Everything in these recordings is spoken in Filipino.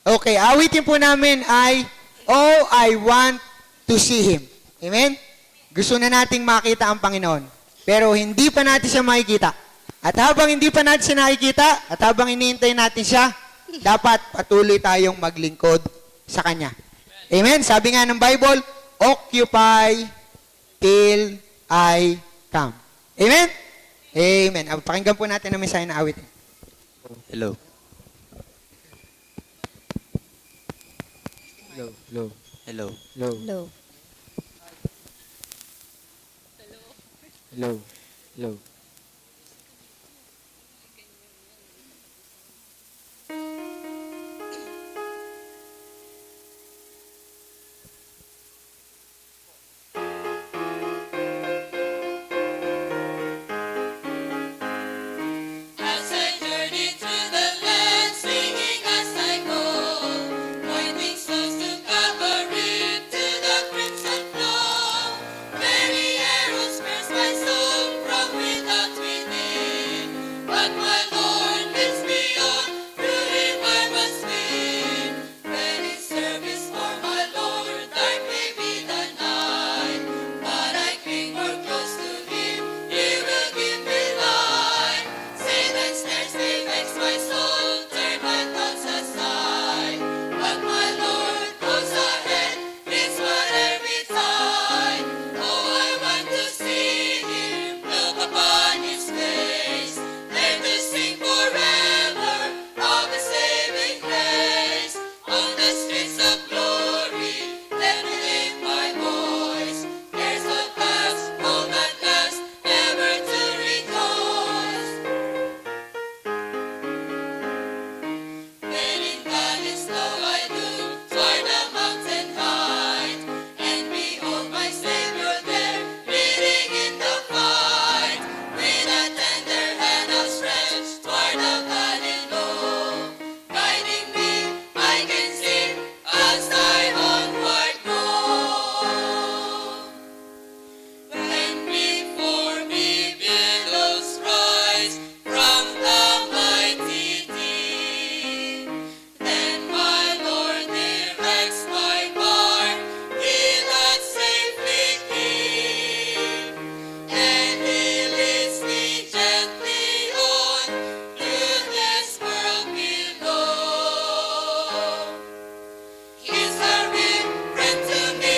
Okay, awitin po namin ay, Oh, I want to see Him. Amen? Gusto na nating makita ang Panginoon. Pero hindi pa natin siya makikita. At habang hindi pa natin siya nakikita, at habang iniintay natin siya, dapat patuloy tayong maglingkod sa Kanya. Amen? Sabi nga ng Bible, occupy till I come. Amen? Amen. Pakinggan po natin ang mensahe na awitin. Hello. Low, low, Hello. low, Low. low, low. As I journey through the land, singing as I go, pointing souls to Calvary, to the crimson flow. Many arrows pierce my soul from without within, but my Lord leads me on, through Him I must win. When in service for my Lord, dark may be the night, but I cling more close to Him, He will give me light. Satan's snares may vex my soul, turn my thoughts aside, but my Lord goes ahead, leads my every tide. Oh, I want to see Him, look upon His face, there to sing forever of His saving grace. On the streets of glory, let me lift my voice. There's no past, home at last, never to rejoice. When in valleys low I look toward the mountain height, and behold my Savior there, leading in the fight. With a tender hand outstretched toward the valley low, guiding me, I can see as I onward go. When before me billows rise from the mighty deep, then my Lord directs my bark, He that safely keep, and He leads me gently on through this world below. He's a real friend to me,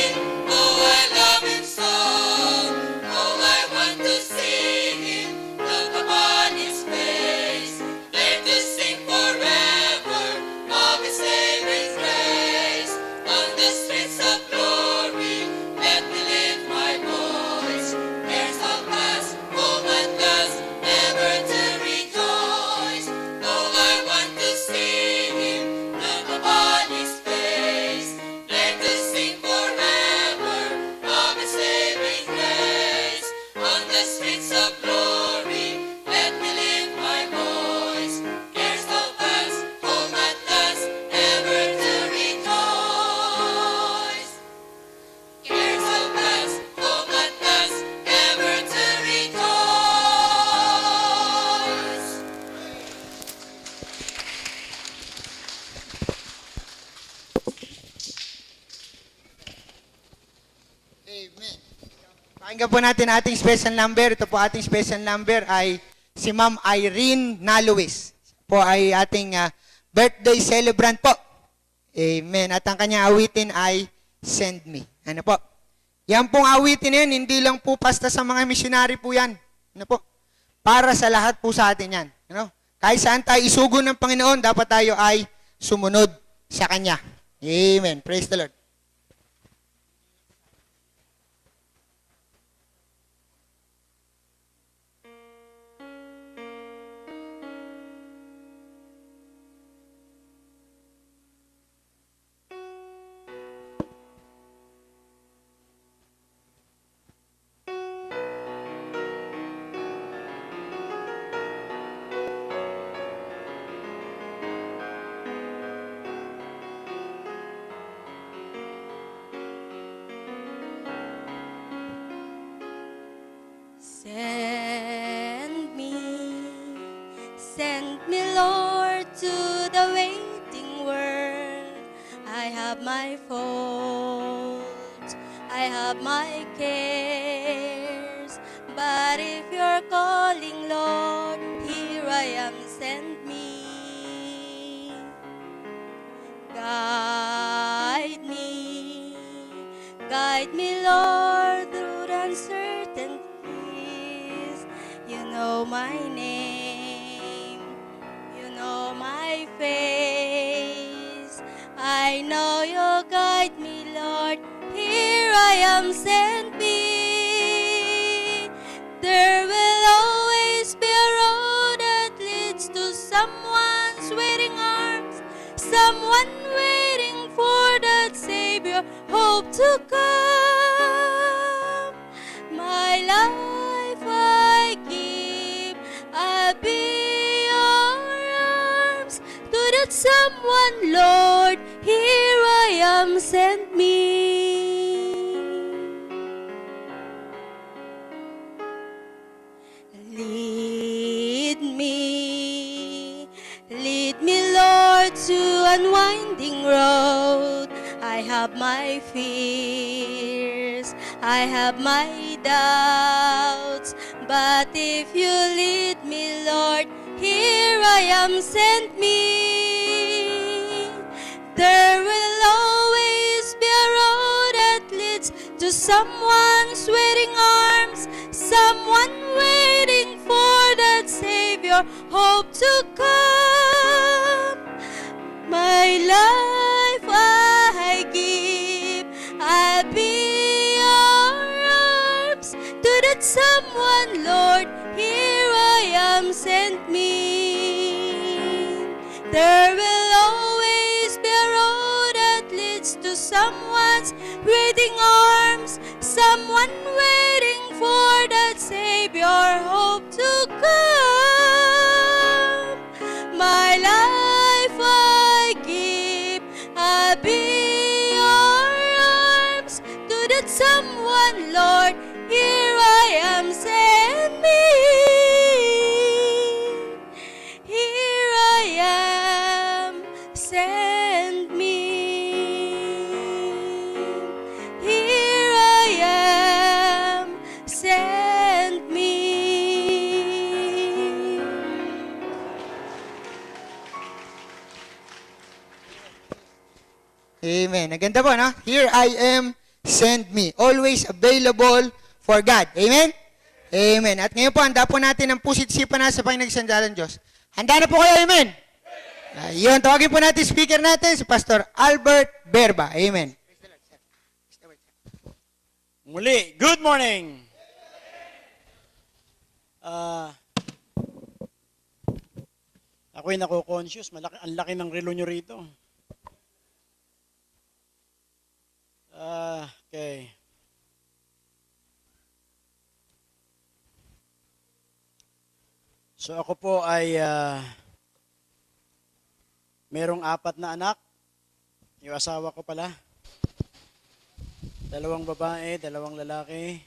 oh I love Him so. Oh, I want to see Him, look upon His face, there to sing forever of His saving grace. On the streets of glory, let me lift my voice. There's no past, home at last, never to rejoice. Oh, I want to see Him, look upon His face, there to sing forever of His saving grace. On the streets of glory, let me lift my voice. Cares no past, home at last, ever to rejoice. Cares no past, home at last, ever to rejoice. Amen. Pakinggan po natin ating special number. Ito po ating special number ay si Ma'am Irene Naluis. Po ay ating birthday celebrant po. Amen. At ang kanyang awitin ay Send Me. Ano po? Yan pong awitin na yan, hindi lang po basta sa mga missionary po yan. Ano po? Para sa lahat po sa atin yan. Ano? Kahit saan tayo isugo ng Panginoon, dapat tayo ay sumunod sa Kanya. Amen. Praise the Lord. Send me, Lord, to the waiting world. have my faults, I have my cares. But if you're calling, Lord, here I am, send me. Guide me, Lord, through the uncertainties. You know my name, you know my face. I know you'll guide me, Lord, here I am, send me. There will always be a road that leads to someone's waiting arms, someone waiting for that Savior, hope to come. My life I give, I'll be your arms to that someone, Lord, here I am, send me. Lead me, Lord, to unwinding road. I have my fears, I have my doubts, but if you lead me, Lord, here I am, send me. There will always be a road that leads to someone's waiting arms, someone waiting for that Savior, hope to come. My life I give, I'll be your arms to that someone, Lord, here I am, send me. There will always be a road that leads to someone's waiting arms, someone waiting for that Savior, hope to come. My life I give, I'll be your arms to that someone, Lord, here I am, send me. Here I am, send me. Here I am, send me. Amen. Ang ganda po, no? Here I am, send me. Always available for God. Amen? Amen. At ngayon po, handa po natin ang pusit-sipan na sa Panginoong Diyos. Handa na po kayo, amen? Yun, tawagin po natin speaker natin, si Pastor Albert Berba. Amen. Muli, good morning! Ako'y nako-conscious, ang laki ng relo nyo rito. Okay. So ako po ay merong 4 na anak. Yung asawa ko pala. 2 babae, 2 lalaki.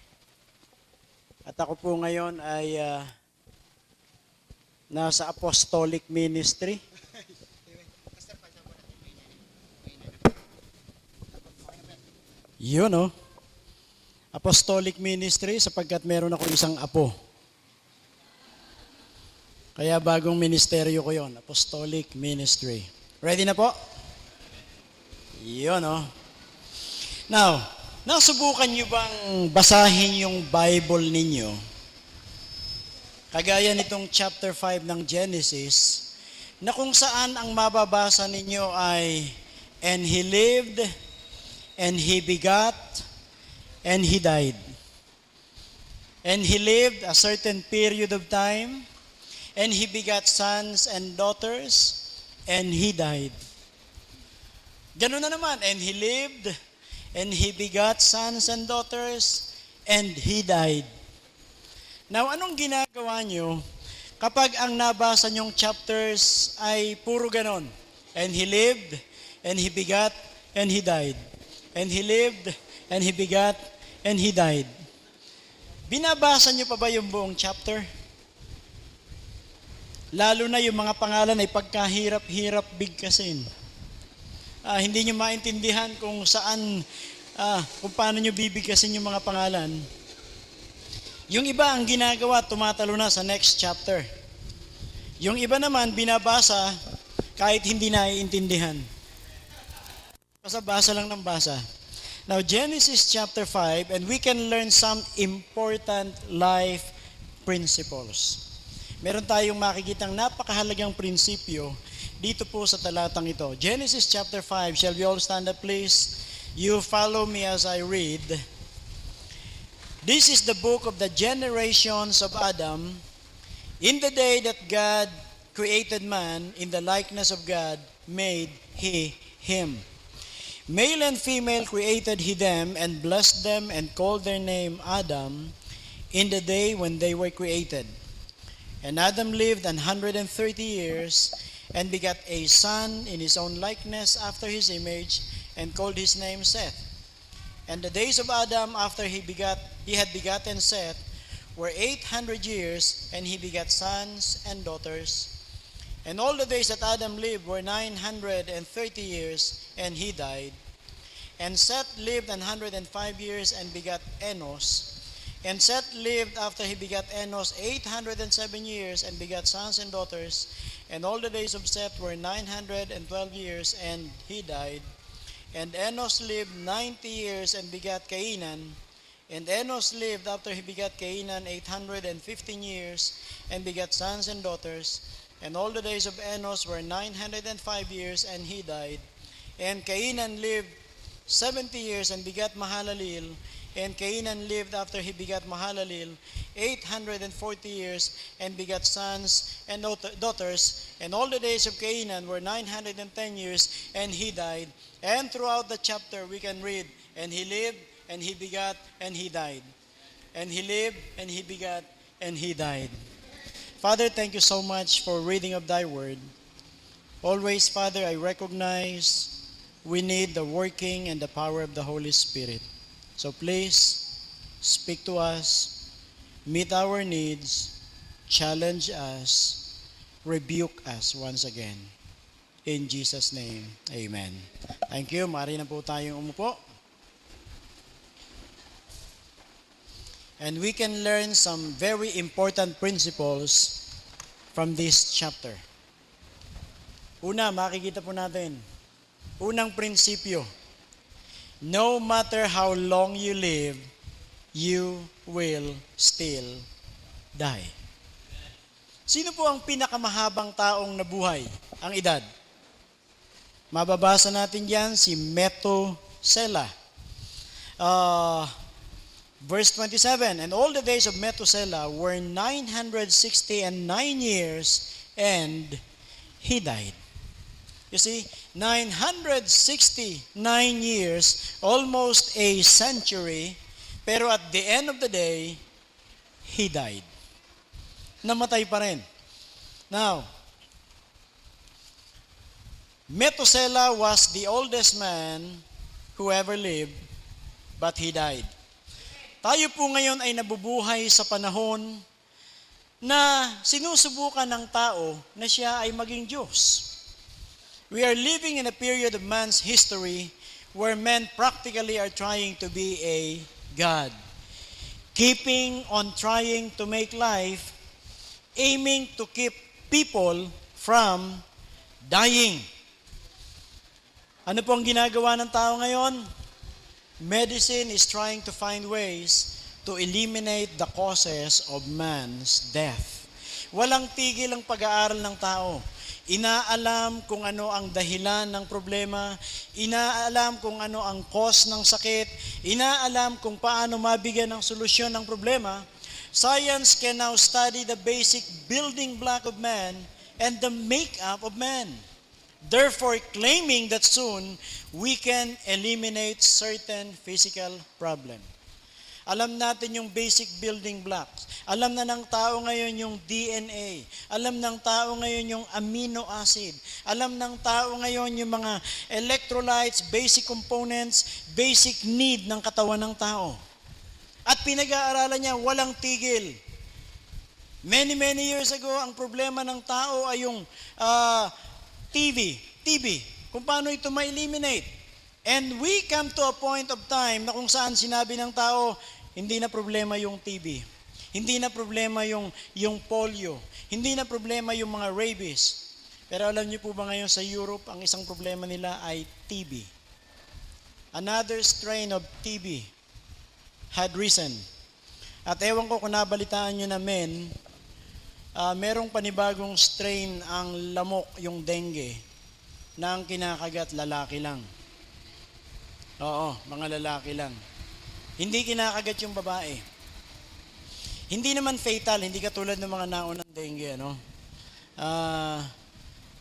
At ako po ngayon ay nasa apostolic ministry. Yun, no? Apostolic ministry sapagkat meron ako isang apo. Kaya bagong ministeryo ko yon, apostolic ministry. Ready na po? Yun, no? Now, nasubukan nyo bang basahin yung Bible ninyo? Kagaya nitong chapter 5 ng Genesis, na kung saan ang mababasa ninyo ay, and he lived, and he begot, and he died. And he lived a certain period of time, and he begot sons and daughters, and he died. Ganun na naman, and he lived, and he begot sons and daughters, and he died. Now, anong ginagawa nyo kapag ang nabasa nyong chapters ay puro ganon? And he lived, and he begot, and he died. And he lived, and he begot, and he died. Binabasa nyo pa ba yung buong chapter? Lalo na yung mga pangalan ay pagkahirap-hirap bigkasin. hindi nyo maintindihan kung saan, kung paano nyo bibigkasin yung mga pangalan. Yung iba ang ginagawa, tumatalo na sa next chapter. Yung iba naman, binabasa kahit hindi naiintindihan. Basa lang ng basa. Now, Genesis chapter 5, and we can learn some important life principles. Meron tayong makikitang napakahalagang prinsipyo dito po sa talatang ito. Genesis chapter 5, shall we all stand up please? You follow me as I read. This is the book of the generations of Adam. In the day that God created man, in the likeness of God made he him. Male and female created he them, and blessed them, and called their name Adam, in the day when they were created. And Adam lived 130 years, and begat a son in his own likeness after his image, and called his name Seth. And the days of Adam after he had begotten Seth were 800 years, and he begat sons and daughters. And all the days that Adam lived were 930 years, and he died. And Seth lived 105 years, and begat Enos. And Seth lived after he begat Enos 807 years, and begat sons and daughters. And all the days of Seth were 912 years, and he died. And Enos lived 90 years, and begat Cainan. And Enos lived after he begat Cainan 815 years, and begat sons and daughters. And all the days of Enos were 905 years, and he died. And Cainan lived 70 years, and begat Mahalaleel. And Cainan lived after he begat Mahalaleel 840 years, and begat sons and daughters. And all the days of Cainan were 910 years, and he died. And throughout the chapter we can read, and he lived, and he begat, and he died. And he lived, and he begat, and he died. Father, thank you so much for reading of thy word. Always, Father, I recognize we need the working and the power of the Holy Spirit. So please, speak to us, meet our needs, challenge us, rebuke us once again. In Jesus' name, amen. Thank you. Maaari na po tayong umupo. And we can learn some very important principles from this chapter. Una, makikita po natin. Unang prinsipyo. No matter how long you live, you will still die. Sino po ang pinakamahabang taong nabuhay? Ang edad. Mababasa natin yan si Methuselah. Verse 27, and all the days of Methuselah were 969 years, and he died. You see, 969 years, almost a century, pero at the end of the day, he died. Namatay pa rin. Now, Methuselah was the oldest man who ever lived, but he died. Tayo po ngayon ay nabubuhay sa panahon na sinusubukan ng tao na siya ay maging Diyos. We are living in a period of man's history where men practically are trying to be a God. Keeping on trying to make life, aiming to keep people from dying. Ano po ang ginagawa ng tao ngayon? Medicine is trying to find ways to eliminate the causes of man's death. Walang tigil ang pag-aaral ng tao. Inaalam kung ano ang dahilan ng problema, inaalam kung ano ang cause ng sakit, inaalam kung paano mabigyan ng solusyon ng problema. Science can now study the basic building block of man and the makeup of man. Therefore, claiming that soon we can eliminate certain physical problem. Alam natin yung basic building blocks. Alam na ng tao ngayon yung DNA. Alam ng tao ngayon yung amino acid. Alam ng tao ngayon yung mga electrolytes, basic components, basic need ng katawan ng tao. At pinag-aaralan niya, walang tigil. Many years ago, ang problema ng tao ay yung TB. kung paano ito ma-eliminate. And we come to a point of time na kung saan sinabi ng tao, hindi na problema yung TB. Hindi na problema yung polio. Hindi na problema yung mga rabies. Pero alam niyo po ba ngayon sa Europe, ang isang problema nila ay TB. Another strain of TB had risen. At ewan ko kung nabalitaan nyo na merong panibagong strain ang lamok, yung dengue, na ang kinakagat lalaki lang. Oo, mga lalaki lang. Hindi kinakagat yung babae. Hindi naman fatal, hindi katulad ng mga naunang dengue, ano?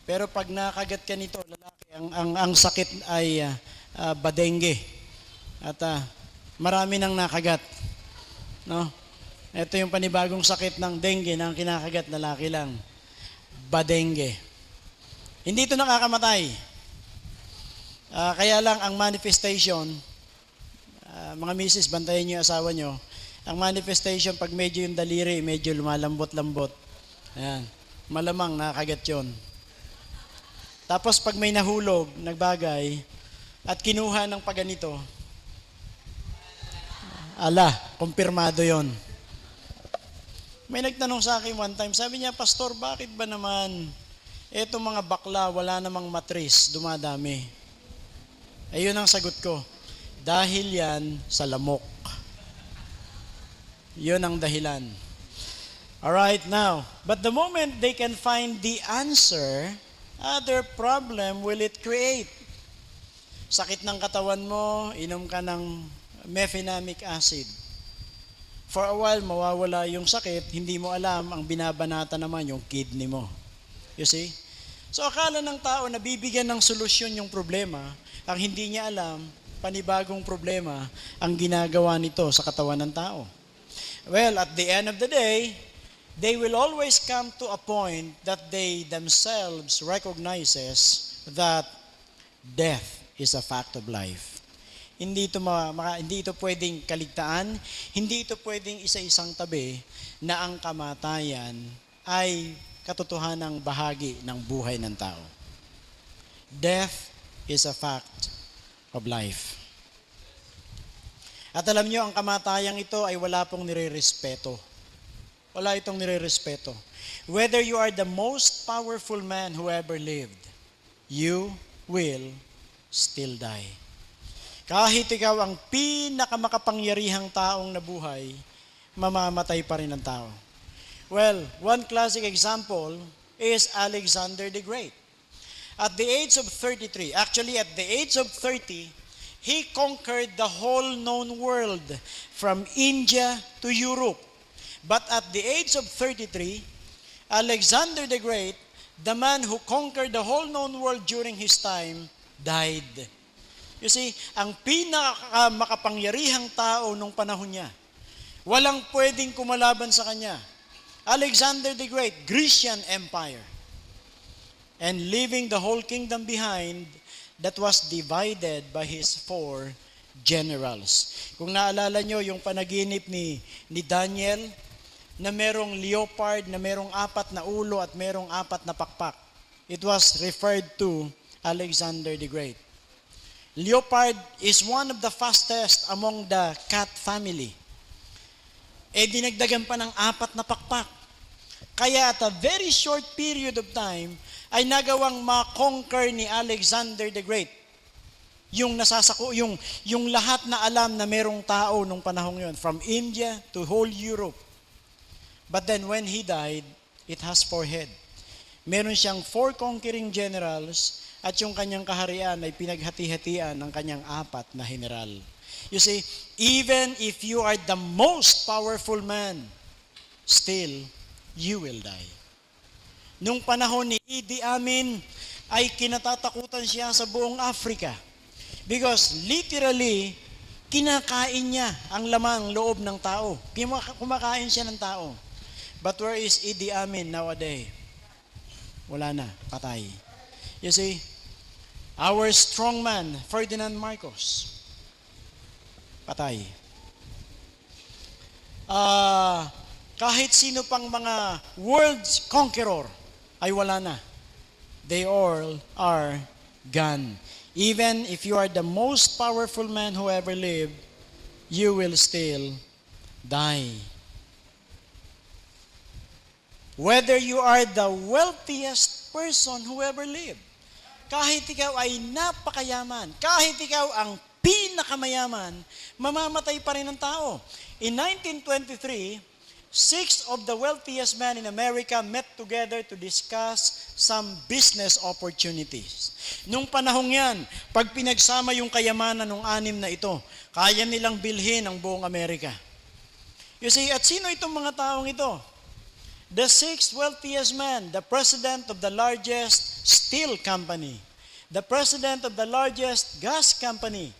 Pero pag nakagat ka nito, lalaki, ang sakit ay badengue. At marami nang nakagat. No? Ito yung panibagong sakit ng dengue na ang kinakagat lalaki lang. Badengue. Hindi ito nakakamatay. Kaya lang ang manifestation, mga misis, bantayan niyo yung asawa niyo. Ang manifestation, pag medyo yung daliri, medyo lumalambot-lambot. Ayan. Malamang nakagat yun. Tapos pag may nahulog, nagbagay, at kinuha ng paganito, kumpirmado yon. May nagtanong sa akin one time, sabi niya, Pastor, bakit ba naman etong mga bakla, wala namang matris, dumadami? Ayun ang sagot ko, dahil yan sa lamok. Yun ang dahilan. Alright, now, but the moment they can find the answer, other problem will it create. Sakit ng katawan mo, inom ka ng mefenamic acid. For a while, mawawala yung sakit, hindi mo alam, ang binabanata naman yung kidney mo. You see? So akala ng tao na bibigyan ng solusyon yung problema, ang hindi niya alam, panibagong problema ang ginagawa nito sa katawan ng tao. Well, at the end of the day, they will always come to a point that they themselves recognizes that death is a fact of life. Hindi ito pwedeng kaligtaan, hindi ito pwedeng isa-isang tabi na ang kamatayan ay katotohanang bahagi ng buhay ng tao. Death is a fact of life. At alam nyo, ang kamatayang ito ay wala pong nirerespeto. Wala itong nirerespeto. Whether you are the most powerful man who ever lived, you will still die. Kahit ikaw ang pinakamakapangyarihang taong nabuhay, mamamatay pa rin ang tao. Well, one classic example is Alexander the Great. At the age of 33, actually at the age of 30, he conquered the whole known world from India to Europe. But at the age of 33, Alexander the Great, the man who conquered the whole known world during his time, died. You see, ang pinakamakapangyarihang tao nung panahon niya, walang pwedeng kumalaban sa kanya. Alexander the Great, Grecian Empire. And leaving the whole kingdom behind, that was divided by his 4 generals. Kung naalala nyo yung panaginip ni Daniel, na merong leopard, na merong 4 na ulo at merong 4 na pakpak. It was referred to Alexander the Great. Leopard is one of the fastest among the cat family. Dinagdagan pa ng 4 na pakpak. Kaya at a very short period of time, ay nagawang ma-conquer ni Alexander the Great. Yung lahat na alam na merong tao nung panahong yon, from India to whole Europe. But then when he died, it has 4 head. Meron siyang 4 conquering generals at yung kanyang kaharian ay pinaghati-hatian ng kanyang 4 na general. You see, even if you are the most powerful man, still, you will die. Nung panahon ni Idi Amin, ay kinatatakutan siya sa buong Africa. Because literally, kinakain niya ang lamang loob ng tao. Kumakain siya ng tao. But where is Idi Amin nowadays? Wala na, patay. You see, our strong man, Ferdinand Marcos, patay. Kahit sino pang mga world conqueror, ay wala na. They all are gone. Even if you are the most powerful man who ever lived, you will still die. Whether you are the wealthiest person who ever lived, kahit ikaw ay napakayaman, kahit ikaw ang pinakamayaman, mamamatay pa rin ang tao. In 1923, 6 of the wealthiest men in America met together to discuss some business opportunities. Nung panahong yan, pag pinagsama yung kayamanan ng 6 na ito, kaya nilang bilhin ang buong Amerika. You see, at sino itong mga taong ito? The 6th wealthiest man, the president of the largest steel company, the president of the largest gas company,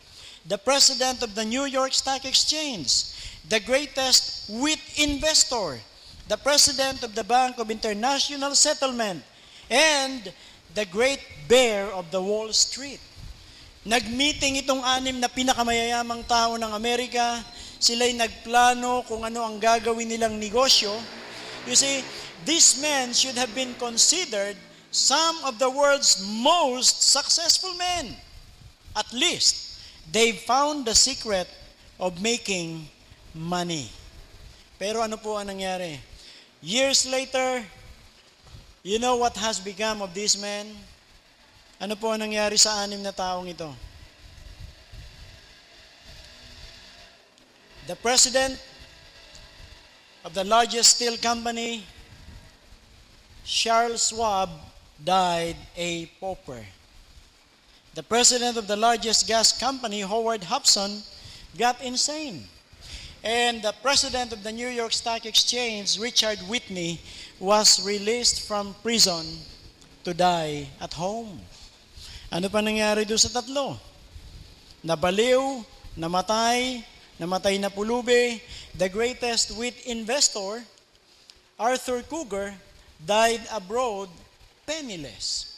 the president of the New York Stock Exchange, the greatest wheat investor, the president of the Bank of International Settlement, and the great bear of the Wall Street. Nagmeeting itong 6 na pinakamayayamang tao ng Amerika. Sila'y nagplano kung ano ang gagawin nilang negosyo. You see, these men should have been considered some of the world's most successful men. At least, they found the secret of making money. Pero ano po ang nangyari? Years later, you know what has become of these men? Ano po ang nangyari sa 6 na taong ito? The president of the largest steel company, Charles Schwab, died a pauper. The president of the largest gas company, Howard Hobson, got insane. And the president of the New York Stock Exchange, Richard Whitney, was released from prison to die at home. Ano pa nangyari doon sa 3? Nabaliw, namatay na pulubi. The greatest wheat investor, Arthur Cougar, died abroad penniless.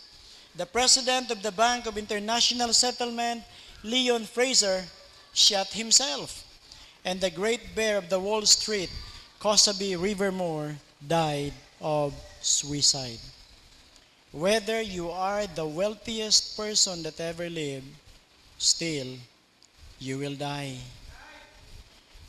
The president of the Bank of International Settlement, Leon Fraser, shot himself. And the great bear of the Wall Street, Cosaby Rivermore, died of suicide. Whether you are the wealthiest person that ever lived, still, you will die.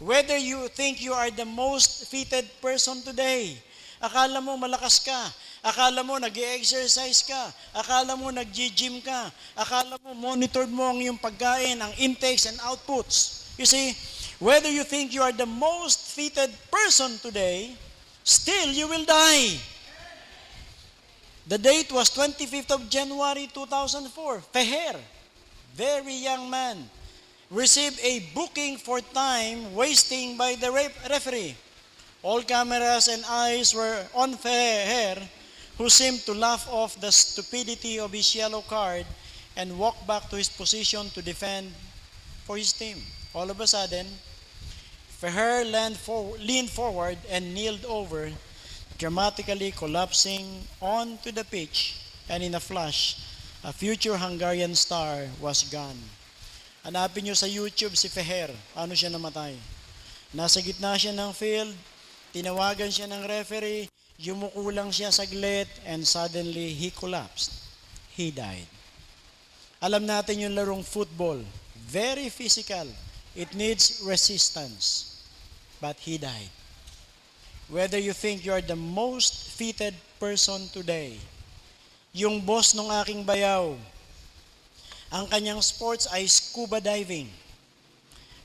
Whether you think you are the most fitted person today, akala mo malakas ka, akala mo nag-exercise ka, akala mo nag-gym ka, akala mo monitored mo ang iyong pagkain, ang intakes and outputs. You see, whether you think you are the most fitted person today, still you will die. The date was 25th of January 2004. Feher, very young man, received a booking for time wasting by the referee. All cameras and eyes were on Feher, who seemed to laugh off the stupidity of his yellow card and walk back to his position to defend for his team. All of a sudden, Feher leaned forward and kneeled over, dramatically collapsing onto the pitch, and in a flash, a future Hungarian star was gone. Hanapin nyo sa YouTube si Feher, ano siya namatay. Nasa gitna siya ng field, tinawagan siya ng referee, yumuko lang siya saglit, and suddenly he collapsed. He died. Alam natin yung larong football, very physical. It needs resistance. But he died. Whether you think you are the most fitted person today, yung boss ng aking bayaw, ang kanyang sports ay scuba diving.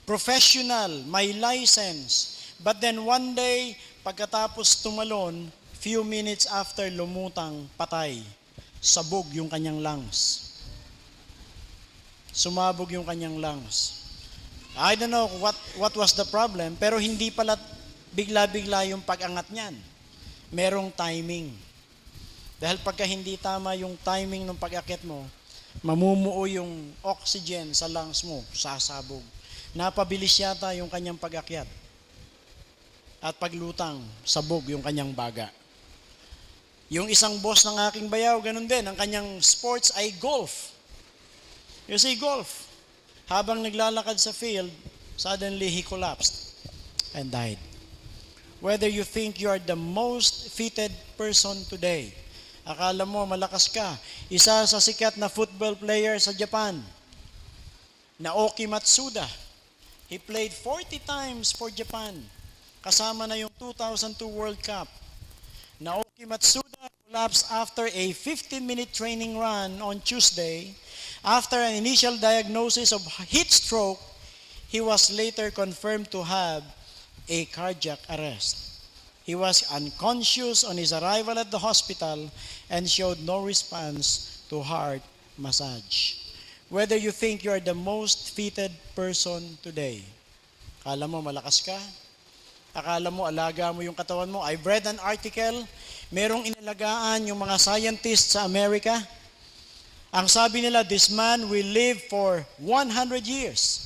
Professional, may license. But then one day, pagkatapos tumalon, few minutes after lumutang, patay. Sabog yung kanyang lungs. Sumabog yung kanyang lungs. I don't know what was the problem, pero hindi pala bigla-bigla yung pag-angat niyan. Merong timing. Dahil pagka hindi tama yung timing ng pag-akit mo, mamumuo yung oxygen sa lungs mo, sasabog. Napabilis yata yung kanyang pag-akyat. At paglutang, sabog yung kanyang baga. Yung isang boss ng aking bayaw, ganun din. Ang kanyang sports ay golf. You see, golf. Habang naglalakad sa field, suddenly he collapsed and died. Whether you think you are the most fitted person today, Akala mo malakas ka. Isa sa sikat na football player sa Japan, Naoki Matsuda. He played 40 times for Japan. Kasama na yung 2002 World Cup. Naoki Matsuda collapsed after a 15-minute training run on Tuesday. After an initial diagnosis of heat stroke, he was later confirmed to have a cardiac arrest. He was unconscious on his arrival at the hospital and showed no response to heart massage. Whether you think you are the most fitted person today, akala mo malakas ka, akala mo alaga mo yung katawan mo. I've read an article, merong inalagaan yung mga scientists sa Amerika. Ang sabi nila, this man will live for 100 years.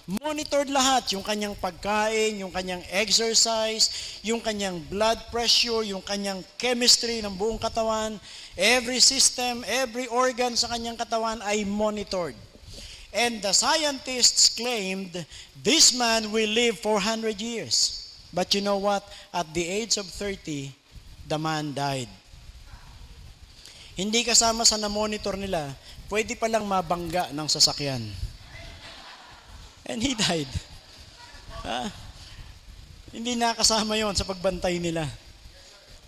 Monitored lahat, yung kanyang pagkain, yung kanyang exercise, yung kanyang blood pressure, yung kanyang chemistry ng buong katawan, every system, every organ sa kanyang katawan ay monitored. And the scientists claimed this man will live for 100 years. But you know what? At the age of 30, the man died. Hindi kasama sa na-monitor nila, pwede palang mabangga ng sasakyan. And he died. Hindi nakasama yon sa pagbantay nila.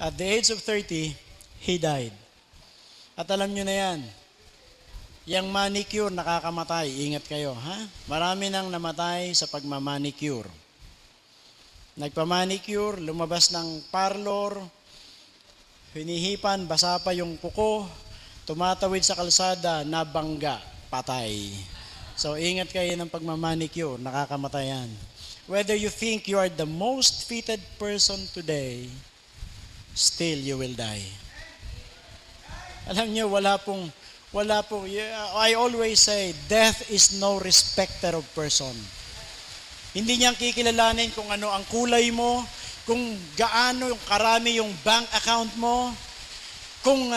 At the age of 30, he died. At alam nyo na yan, yung manicure nakakamatay. Ingat kayo, ha? Marami nang namatay sa pagmamanicure. Nagpamanicure, lumabas ng parlor, hinihipan, basa pa yung kuko, tumatawid sa kalsada, nabangga, patay. So, ingat kayo ng pagmamanicure, nakakamatay yan. Whether you think you are the most fitted person today, still you will die. Alam niyo, wala pong, I always say, death is no respecter of person. Hindi niya kikilalanin kung ano ang kulay mo, kung gaano yung karami yung bank account mo, kung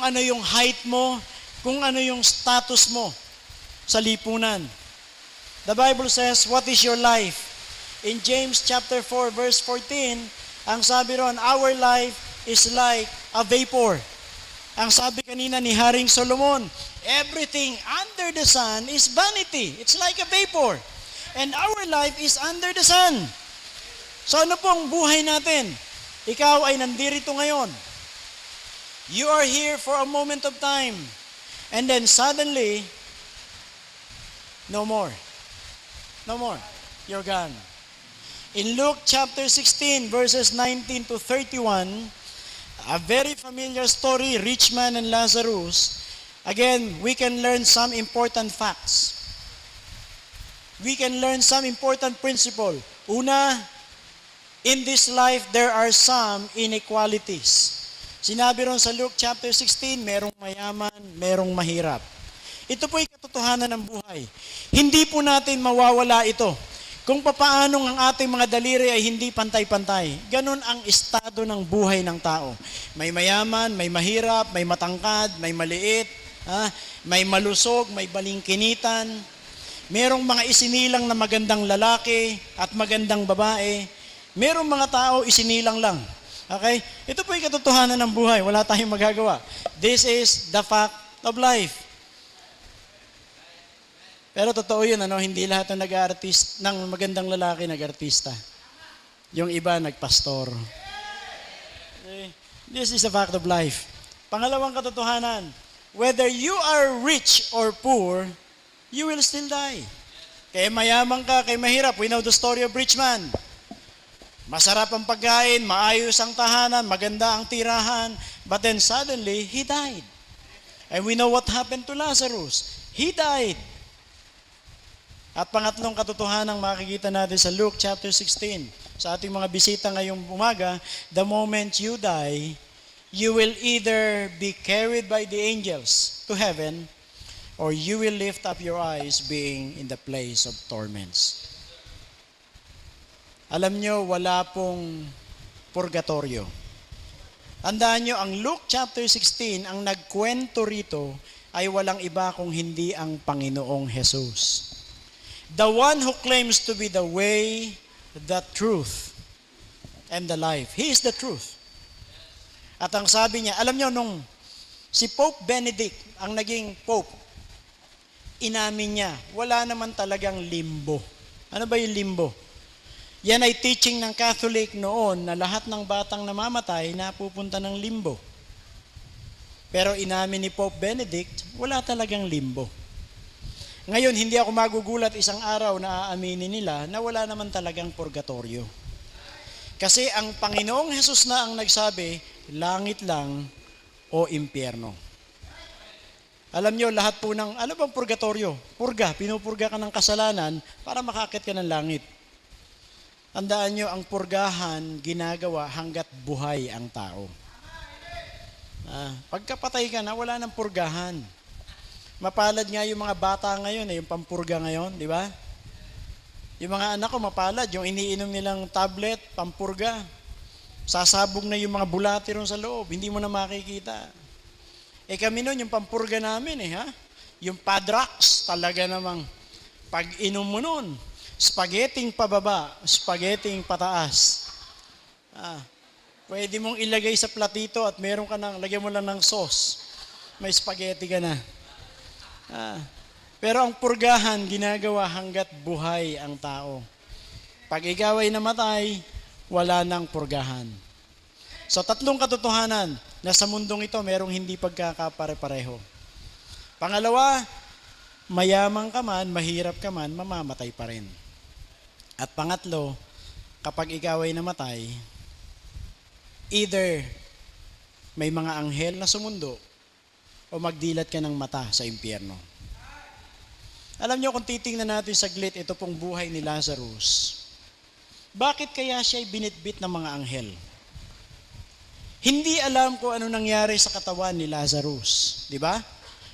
ano yung height mo, kung ano yung status mo sa lipunan. The Bible says, what is your life? In James chapter 4 verse 14, ang sabi ron, our life is like a vapor. Ang sabi kanina ni Haring Solomon, everything under the sun is vanity. It's like a vapor. And our life is under the sun. So ano pong buhay natin? Ikaw ay nandirito ngayon. You are here for a moment of time. And then suddenly, no more. No more. You're gone. In Luke chapter 16, verses 19 to 31, a very familiar story, rich man and Lazarus. Again, we can learn some important facts. We can learn some important principle. Una, in this life, there are some inequalities. Sinabi ron sa Luke chapter 16, merong mayaman, merong mahirap. Ito po ay katotohanan ng buhay. Hindi po natin mawawala ito. Kung papaanong ang ating mga daliri ay hindi pantay-pantay. Ganon ang estado ng buhay ng tao. May mayaman, may mahirap, may matangkad, may maliit, may malusog, may balingkinitan. Merong mga isinilang na magandang lalaki at magandang babae. Merong mga tao isinilang lang. Okay? Ito po ay katotohanan ng buhay. Wala tayong magagawa. This is the fact of life. Pero totoo yun, hindi lahat ng ng magandang lalaki nag-artista. Yung iba nagpastor. Okay? This is the fact of life. Pangalawang katotohanan, whether you are rich or poor, you will still die. Kaya mayaman ka, kaya mahirap. We know the story of rich man. Masarap ang pagkain, maayos ang tahanan, maganda ang tirahan, but then suddenly, he died. And we know what happened to Lazarus. He died. At pangatlong katotohanan makikita natin sa Luke chapter 16. Sa ating mga bisita ngayong umaga, the moment you die, you will either be carried by the angels to heaven, or you will lift up your eyes being in the place of torments. Alam nyo, wala pong purgatorio. Tandaan nyo, ang Luke chapter 16, ang nagkwento rito ay walang iba kung hindi ang Panginoong Jesus. The one who claims to be the way, the truth, and the life. He is the truth. At ang sabi niya, alam nyo, nung Si Pope Benedict, ang naging Pope, inamin niya, wala naman talagang limbo. Ano ba yung limbo? Yan ay teaching ng Catholic noon na lahat ng batang namamatay napupunta ng limbo. Pero inamin ni Pope Benedict, wala talagang limbo. Ngayon, hindi ako magugulat isang araw na aaminin nila na wala naman talagang purgatorio. Kasi ang Panginoong Hesus na ang nagsabi, langit lang o impyerno. Alam nyo, lahat po ng, ano bang purgatorio? Purga, pinupurga ka ng kasalanan para makakit ka ng langit. Tandaan nyo, ang purgahan ginagawa hanggat buhay ang tao. Pagkapatay ka na, wala nang purgahan. Mapalad nga yung mga bata ngayon, yung pampurga ngayon, di ba? Yung mga anak ko mapalad, yung iniinom nilang tablet, pampurga. Sasabog na yung mga bulati ron sa loob, hindi mo na makikita. Kami nun, yung pampurga namin yung Padrax, talaga namang pag inom mo nun, spaghetting pababa, spaghetting pataas. Pwede mong ilagay sa platito at meron ka ng, lagyan mo lang ng sauce. May spaghetti ka na. Pero ang purgahan, ginagawa hanggat buhay ang tao. Pag ikaw ay namatay, wala nang purgahan. So, tatlong katotohanan na sa mundong ito, merong hindi pagkakapare-pareho. Pangalawa, mayaman ka man, mahirap ka man, mamamatay pa rin. At pangatlo, kapag ikaw ay namatay, either may mga anghel na sumundo o magdilat ka ng mata sa impyerno. Alam niyo, kung titingnan natin saglit ito pong buhay ni Lazarus, bakit kaya siya binitbit ng mga anghel? Hindi alam ko ano nangyari sa katawan ni Lazarus. Di ba?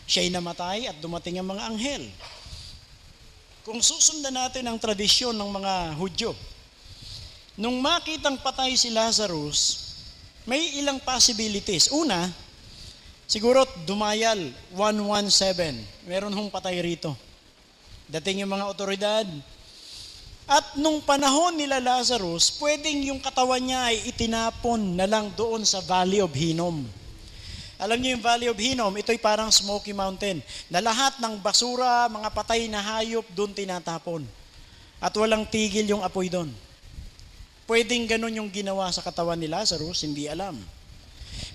Siya'y namatay at dumating ang mga anghel. Kung susundan natin ang tradisyon ng mga Hudyo, nung makitang patay si Lazarus, may ilang possibilities. Una, siguro dumayal 117. Meron hong patay rito. Dating yung mga otoridad. At nung panahon nila Lazarus, pwedeng yung katawan niya ay itinapon na lang doon sa Valley of Hinnom. Alam niyo yung Valley of Hinnom, ito'y parang Smoky Mountain, na lahat ng basura, mga patay na hayop doon tinatapon. At walang tigil yung apoy doon. Pwedeng ganun yung ginawa sa katawan ni Lazarus, hindi alam.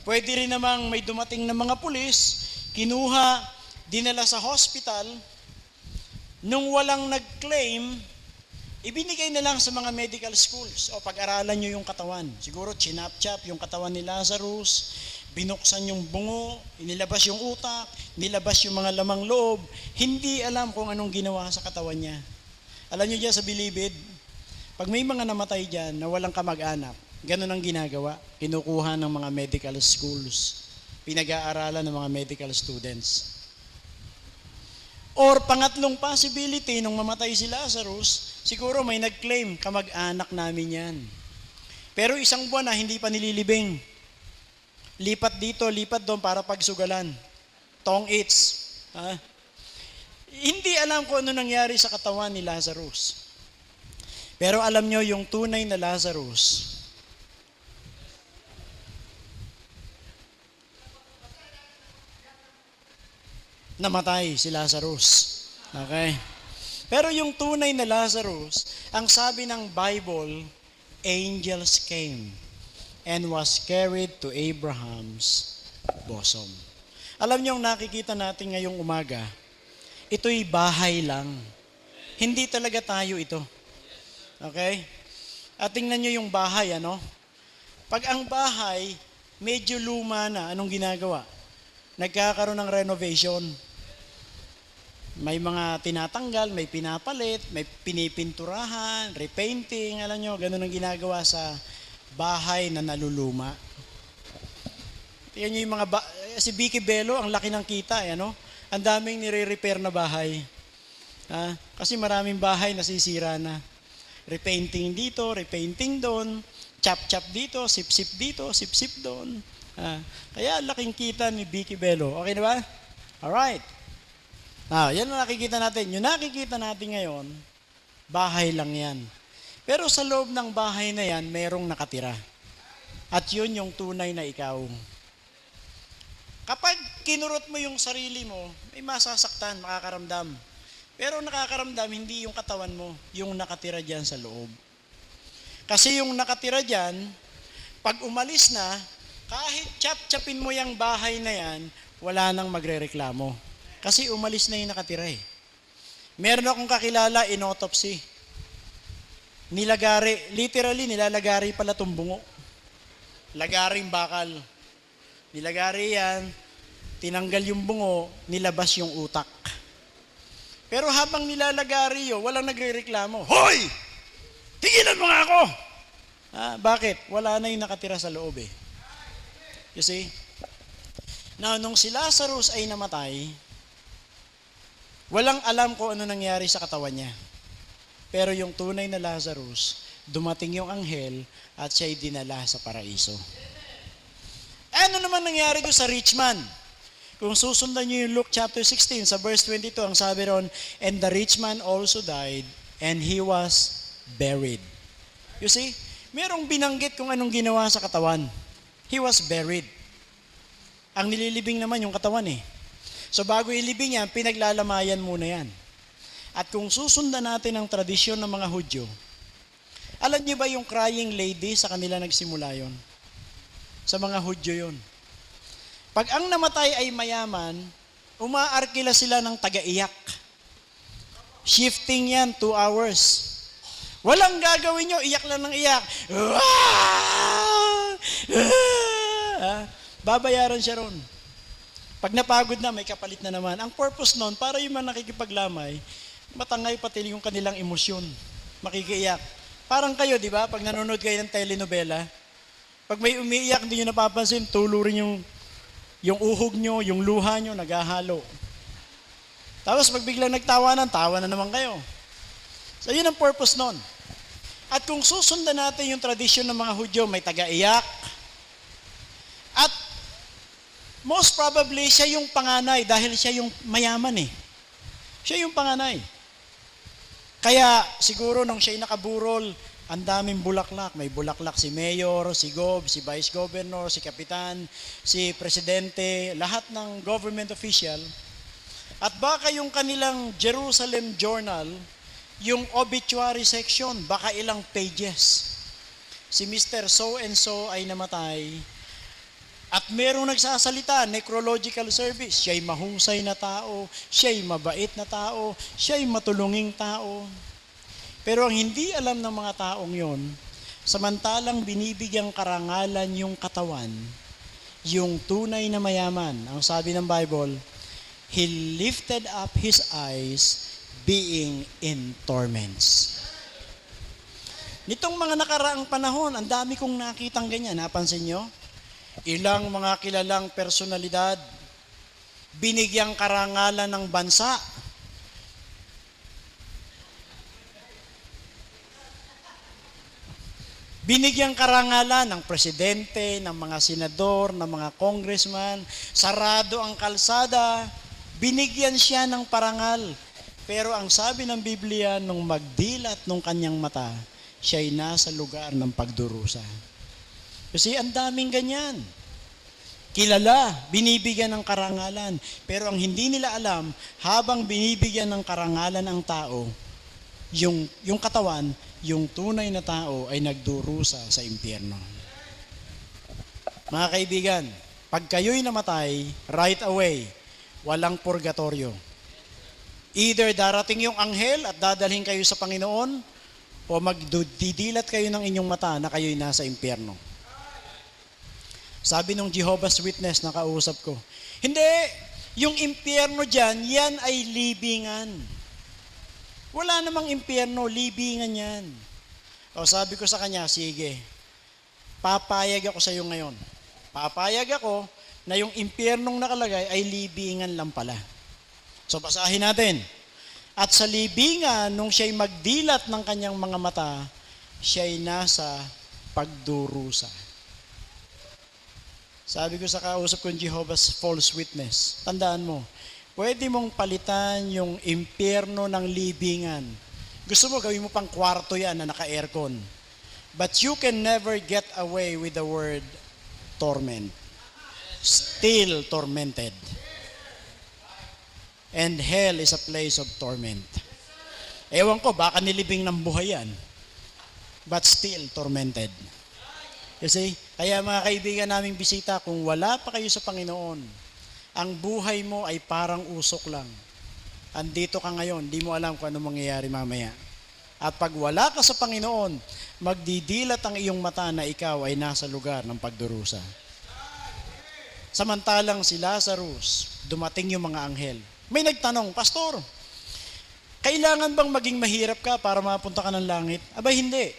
Pwede rin namang may dumating na mga pulis, kinuha, dinala sa hospital, nung walang nag-claim, ibinigay na lang sa mga medical schools o pag-aralan nyo yung katawan. Siguro chinap-chap yung katawan ni Lazarus, binuksan yung bungo, inilabas yung utak, nilabas yung mga lamang loob. Hindi alam kung anong ginawa sa katawan niya. Alam nyo dyan sa Bilibid, pag may mga namatay dyan na walang kamag-anak, ganun ang ginagawa. Kinukuha ng mga medical schools. Pinag-aaralan ng mga medical students. Or pangatlong possibility, nung mamatay si Lazarus, siguro may nag-claim, kamag-anak namin yan. Pero isang buwan na hindi pa nililibing. Lipat dito, lipat doon para pagsugalan. Tong its. Hindi alam kung ano nangyari sa katawan ni Lazarus. Pero alam nyo, yung tunay na Lazarus, namatay si Lazarus. Okay? Pero yung tunay na Lazarus, ang sabi ng Bible, angels came and was carried to Abraham's bosom. Alam niyo, ang nakikita natin ngayong umaga, ito'y bahay lang. Hindi talaga tayo ito. Okay? At tingnan niyo yung bahay, Pag ang bahay, medyo luma na, anong ginagawa? Nagkakaroon ng renovation. May mga tinatanggal, may pinapalit, may pinipinturahan, repainting, alam nyo, ganun ang ginagawa sa bahay na naluluma. Tingnan nyo yung mga, si Vicky Bello, ang laki ng kita, Ang daming nire-repair na bahay. Kasi maraming bahay nasisira na. Repainting dito, repainting doon, chop-chop dito, sip-sip dito, sip-sip doon. Kaya laking kita ni Vicky Bello. Okay na ba? Alright. Yan ang nakikita natin. Yung nakikita natin ngayon, bahay lang yan. Pero sa loob ng bahay na yan, merong nakatira. At yun yung tunay na ikaw. Kapag kinurot mo yung sarili mo, may masasaktan, makakaramdam. Pero nakakaramdam, hindi yung katawan mo, yung nakatira dyan sa loob. Kasi yung nakatira dyan, pag umalis na, kahit chap-chapin mo yung bahay na yan, wala nang magrereklamo. Kasi umalis na yung nakatira eh. Meron akong kakilala, in-autopsy. Nilagari, literally nilalagari pala itong bungo. Lagaring bakal. Nilagari yan, tinanggal yung bungo, nilabas yung utak. Pero habang nilalagari yun, walang nagrereklamo. Hoy! Tigilan mo nga ako! Bakit? Wala na yung nakatira sa loob eh. You see? Now, nung si Lazarus ay namatay, walang alam kung ano nangyari sa katawan niya. Pero yung tunay na Lazarus, dumating yung anghel at siya'y dinala sa paraiso. Ano naman nangyari doon sa rich man? Kung susundan niyo yung Luke chapter 16 sa verse 22, ang sabi ron, and the rich man also died and he was buried. You see? Merong binanggit kung anong ginawa sa katawan. He was buried. Ang nililibing naman yung katawan eh. So bago ilibing yan, pinaglalamayan muna yan. At kung susundan natin ang tradisyon ng mga Hudyo, alam niyo ba yung crying lady sa kanila nagsimula yon? Sa mga Hudyo yon. Pag ang namatay ay mayaman, umaarkila sila ng taga-iyak. Shifting yan, 2 hours. Walang gagawin nyo, iyak lang ng iyak. Babayaran siya ron. Pag napagod na, may kapalit na naman. Ang purpose nun, para yung mga nakikipaglamay, matangay pati yung kanilang emosyon. Makikiiyak. Parang kayo, di ba? Pag nanonood kayo ng telenovela, pag may umiiyak, hindi nyo napapansin, tulo rin yung uhog nyo, yung luha nyo, naghahalo. Tapos pag biglang nagtawanan, tawa na naman kayo. So yun ang purpose nun. At kung susundan natin yung tradisyon ng mga Hudyo, may taga-iyak. At most probably, siya yung panganay dahil siya yung mayaman eh. Siya yung panganay. Kaya siguro nung siya'y nakaburol, ang daming bulaklak. May bulaklak si mayor, si gob, si vice governor, si kapitan, si presidente, lahat ng government official. At baka yung kanilang Jerusalem Journal, yung obituary section, baka ilang pages. Si Mr. So and so ay namatay. At merong nagsasalita, necrological service, siya'y mahusay na tao, siya'y mabait na tao, siya'y matulunging tao. Pero ang hindi alam ng mga taong yon, samantalang binibigyang karangalan yung katawan, yung tunay na mayaman, ang sabi ng Bible, he lifted up his eyes being in torments. Nitong mga nakaraang panahon, ang dami kong nakitang ganyan, napansin nyo? Ilang mga kilalang personalidad, binigyang karangalan ng bansa. Binigyang karangalan ng presidente, ng mga senador, ng mga congressman, sarado ang kalsada, binigyan siya ng parangal. Pero ang sabi ng Biblia, nung magdilat ng kanyang mata, siya'y nasa lugar ng pagdurusa. Kasi ang daming ganyan. Kilala, binibigyan ng karangalan. Pero ang hindi nila alam, habang binibigyan ng karangalan ang tao, yung katawan, yung tunay na tao ay nagdurusa sa impyerno. Mga kaibigan, pag kayo'y namatay, right away, walang purgatorio. Either darating yung anghel at dadalhin kayo sa Panginoon, o magdidilat kayo ng inyong mata na kayo'y nasa impyerno. Sabi ng Jehovah's Witness na kausap ko, hindi, yung impyerno dyan, yan ay libingan. Wala namang impyerno, libingan yan. O sabi ko sa kanya, sige, papayag ako sa iyo ngayon. Papayag ako na yung impyernong nakalagay ay libingan lang pala. So basahin natin. At sa libingan, nung siya'y magdilat ng kanyang mga mata, siya'y nasa pagdurusa. Sabi ko sa kausap kong Jehovah's False Witness, tandaan mo, pwede mong palitan yung impyerno ng libingan. Gusto mo, gawin mo pang kwarto yan na naka-aircon. But you can never get away with the word torment. still tormented. And hell is a place of torment. Ewan ko, baka nilibing ng buhay yan. But still tormented. You see? Kaya mga kaibigan naming bisita, kung wala pa kayo sa Panginoon, ang buhay mo ay parang usok lang. Andito ka ngayon, di mo alam kung ano mangyayari mamaya. At pag wala ka sa Panginoon, magdidilat ang iyong mata na ikaw ay nasa lugar ng pagdurusa. Samantalang si Lazarus, dumating yung mga anghel. May nagtanong, Pastor, kailangan bang maging mahirap ka para mapunta ka ng langit? Abay, hindi.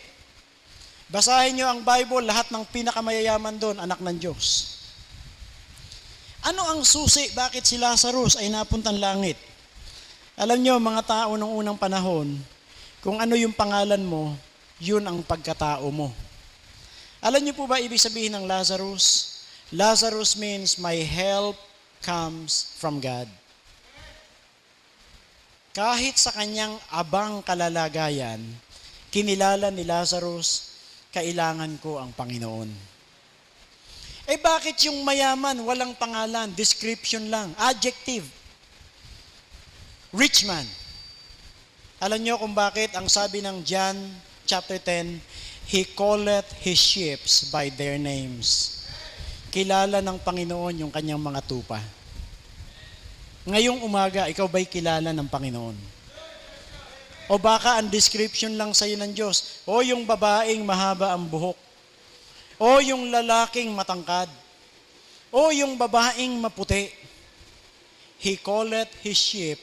Basahin nyo ang Bible, lahat ng pinakamayayaman doon, anak ng Diyos. Ano ang susi? Bakit si Lazarus ay napuntang langit? Alam nyo, mga tao ng unang panahon, kung ano yung pangalan mo, yun ang pagkatao mo. Alam nyo po ba ibig sabihin ng Lazarus? Lazarus means my help comes from God. Kahit sa kanyang abang kalalagayan, kinilala ni Lazarus, kailangan ko ang Panginoon. Eh bakit yung mayaman, walang pangalan, description lang, adjective? Rich man. Alam nyo kung bakit ang sabi ng John chapter 10, He calleth His sheep by their names. Kilala ng Panginoon yung kanyang mga tupa. Ngayong umaga, ikaw ba'y kilala ng Panginoon? O baka ang description lang sa'yo ng Diyos, o yung babaeng mahaba ang buhok, o yung lalaking matangkad, o yung babaeng maputi. He calleth His sheep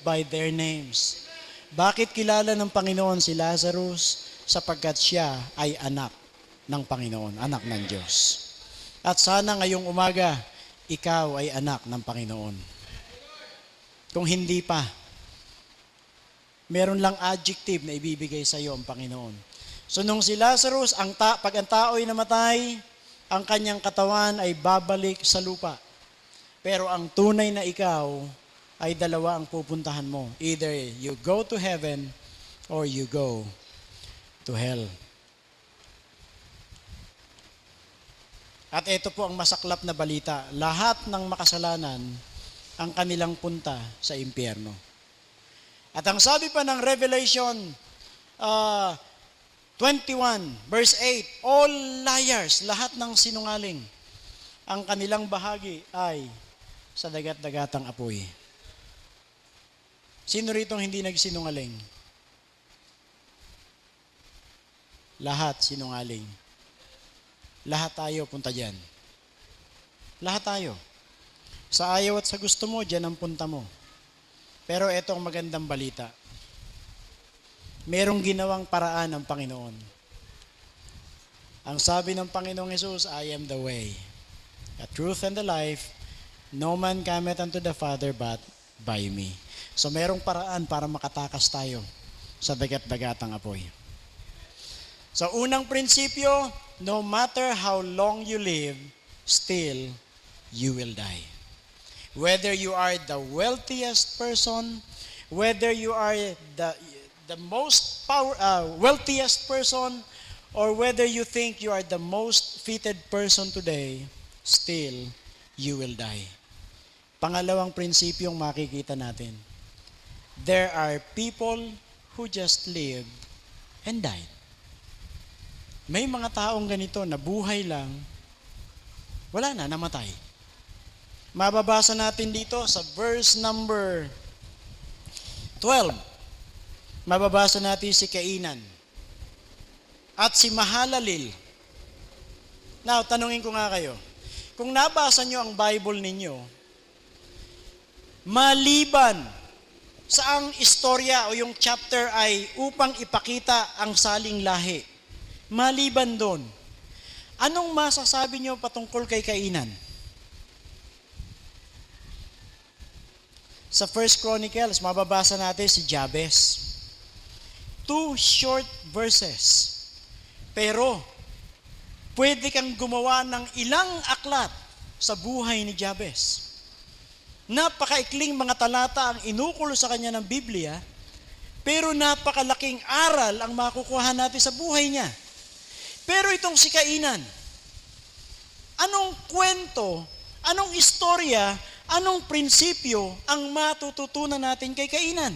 by their names. Bakit kilala ng Panginoon si Lazarus? Sapagkat siya ay anak ng Panginoon, anak ng Diyos. At sana ngayong umaga, ikaw ay anak ng Panginoon. Kung hindi pa, meron lang adjective na ibibigay sa iyo ang Panginoon. So nung si Lazarus, pag ang tao ay namatay, ang kanyang katawan ay babalik sa lupa. Pero ang tunay na ikaw ay dalawa ang pupuntahan mo. Either you go to heaven or you go to hell. At ito po ang masaklap na balita. Lahat ng makasalanan ang kanilang punta sa impyerno. At ang sabi pa ng Revelation 21 verse 8, all liars, lahat ng sinungaling, ang kanilang bahagi ay sa dagat-dagatang apoy. Sino rito hindi nagsinungaling? Lahat sinungaling. Lahat tayo punta dyan. Lahat tayo. Sa ayaw at sa gusto mo, dyan ang punta mo. Pero ito ang magandang balita. Merong ginawang paraan ng Panginoon. Ang sabi ng Panginoong Jesus, I am the way, the truth, and the life. No man cometh unto the Father but by me. So merong paraan para makatakas tayo sa dagat-dagatang apoy. So unang prinsipyo, no matter how long you live, still you will die. Whether you are the wealthiest person, whether you are the most wealthiest person, or whether you think you are the most fitted person today, still you will die. Pangalawang prinsipyong makikita natin. There are people who just lived and died. May mga taong ganito na buhay lang, wala na, namatay. Mababasa natin dito sa verse number 12. Mababasa natin si Kainan at si Mahalalel. Now, tanungin ko nga kayo. Kung nabasa nyo ang Bible ninyo, maliban sa ang istorya o yung chapter ay upang ipakita ang saling lahi, maliban doon, anong masasabi nyo patungkol kay Kainan? Sa 1 Chronicles, mababasa natin si Jabez. 2 short verses. Pero, pwede kang gumawa ng ilang aklat sa buhay ni Jabez. Napakaikling mga talata ang inukulo sa kanya ng Biblia, pero napakalaking aral ang makukuha natin sa buhay niya. Pero itong si Kainan, anong kwento Anong istorya, anong prinsipyo ang matututunan natin kay Kainan?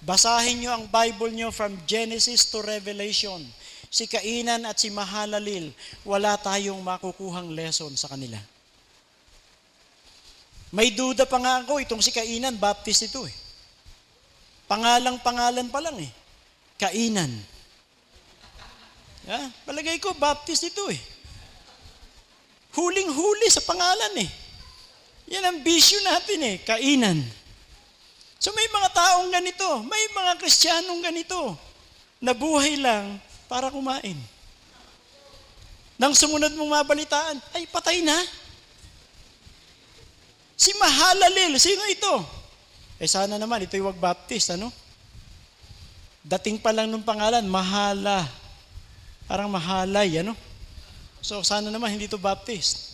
Basahin nyo ang Bible nyo from Genesis to Revelation. Si Kainan at si Mahalalel, wala tayong makukuhang lesson sa kanila. May duda pa nga ako, itong si Kainan, Baptist ito eh. Pangalan pa lang eh. Kainan. Palagay ko, Baptist ito eh. Huling-huli sa pangalan eh. Yan ang bisyo natin eh, Kainan. So may mga taong ganito, may mga Kristiyanong ganito, nabuhay lang para kumain. Nang sumunod mong mabalitaan, ay patay na. Si Mahalalel, sino ito? Sana naman, ito'y wag Baptist, ano? Dating pa lang ng pangalan, Mahala. Parang Mahalay, ano? So, sana naman, hindi ito Baptist.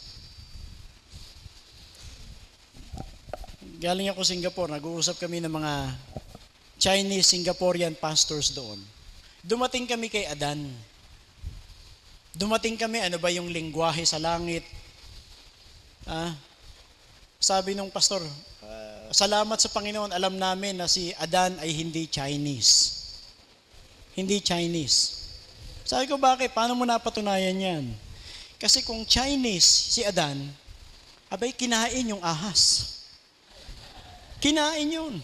Galing ako Singapore, nag-uusap kami ng mga Chinese Singaporean pastors doon. Dumating kami kay Adan. Dumating kami, ano ba yung lingwahe sa langit? Sabi nung pastor, salamat sa Panginoon, alam namin na si Adan ay hindi Chinese. Hindi Chinese. Sabi ko, bakit? Paano mo napatunayan yan? Kasi kung Chinese si Adan, abay kinain yung ahas. Kinain yun.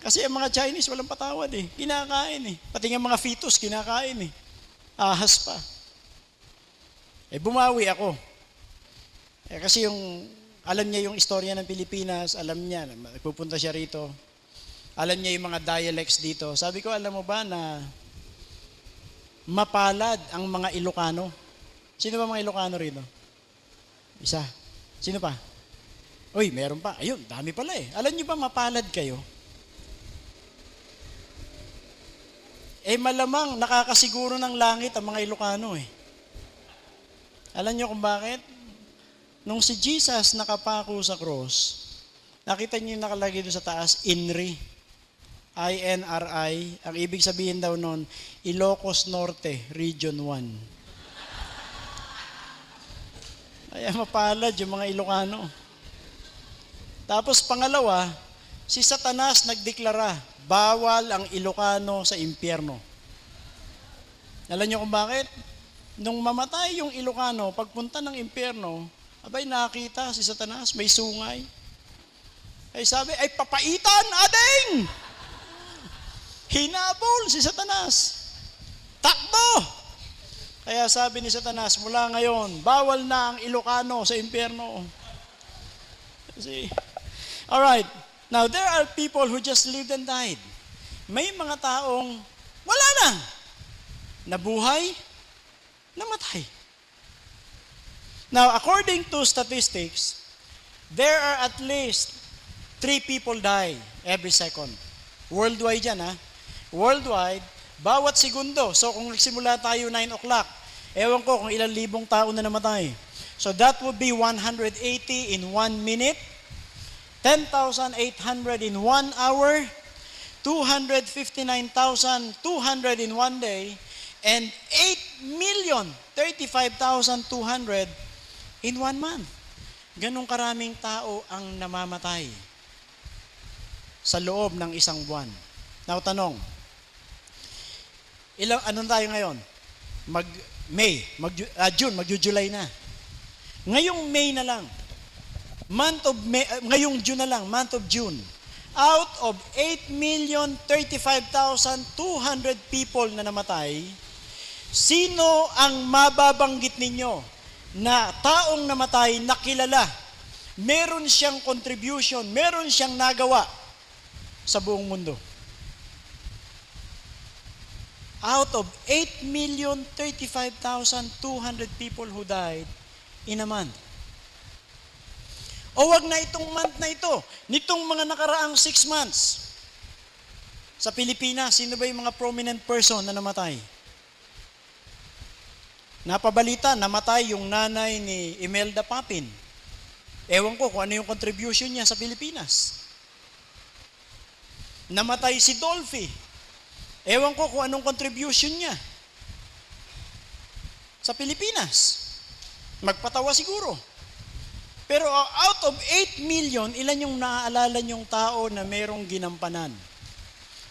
Kasi ang mga Chinese walang patawad eh. Kinakain eh. Pati nga mga fetus kinakain eh. Ahas pa. Bumawi ako. Kasi alam niya yung istorya ng Pilipinas, alam niya, pupunta siya rito. Alam niya yung mga dialects dito. Sabi ko, alam mo ba na mapalad ang mga Ilocano? Sino ba mga Ilocano rito? Isa. Sino pa? Uy, meron pa. Ayun, dami pala eh. Alam niyo ba mapalad kayo? Malamang nakakasiguro ng langit ang mga Ilocano eh. Alam niyo kung bakit? Nung si Jesus nakapako sa cross, nakita niyo yung nakalagay doon sa taas, INRI. I-N-R-I. Ang ibig sabihin daw nun, Ilocos Norte, Region 1. Kaya mapalad yung mga Ilocano. Tapos pangalawa, si Satanas nagdeklara, bawal ang Ilocano sa impyerno. Alam niyo kung bakit? Nung mamatay yung Ilocano, pagpunta ng impyerno, abay nakita si Satanas, may sungay. Ay sabi, ay papaitan, ading! Hinabol si Satanas. Takbo! Kaya sabi ni Satanas, mula ngayon, bawal na ang Ilocano sa impyerno. See? Alright, now there are people who just lived and died. May mga taong wala na. Nabuhay, namatay. Now, according to statistics, there are at least 3 people die every second. Worldwide yan, ha? Worldwide, bawat segundo. So, kung nagsimula tayo 9 o'clock, ewan ko kung ilang libong tao na namatay. So, that would be 180 in 1 minute, 10,800 in 1 hour, 259,200 in 1 day, and 8,035,200 in 1 month. Ganong karaming tao ang namamatay sa loob ng isang buwan. Now, tanong, anong tayo ngayon? June, magju-July na. Ngayong May na lang, ngayong June na lang, month of June, out of 8,035,200 people na namatay, sino ang mababanggit ninyo na taong namatay na kilala, meron siyang contribution, meron siyang nagawa sa buong mundo? Out of 8,035,200 people who died in a month. O wag na itong month na ito, nitong mga nakaraang 6 months. Sa Pilipinas, sino ba yung mga prominent person na namatay? Napabalita, namatay yung nanay ni Imelda Papin. Ewan ko kung ano yung contribution niya sa Pilipinas. Namatay si Dolphy. Ewan ko kung anong contribution niya sa Pilipinas. Magpatawa siguro. Pero out of 8 million, ilan yung naaalala niyong tao na merong ginampanan?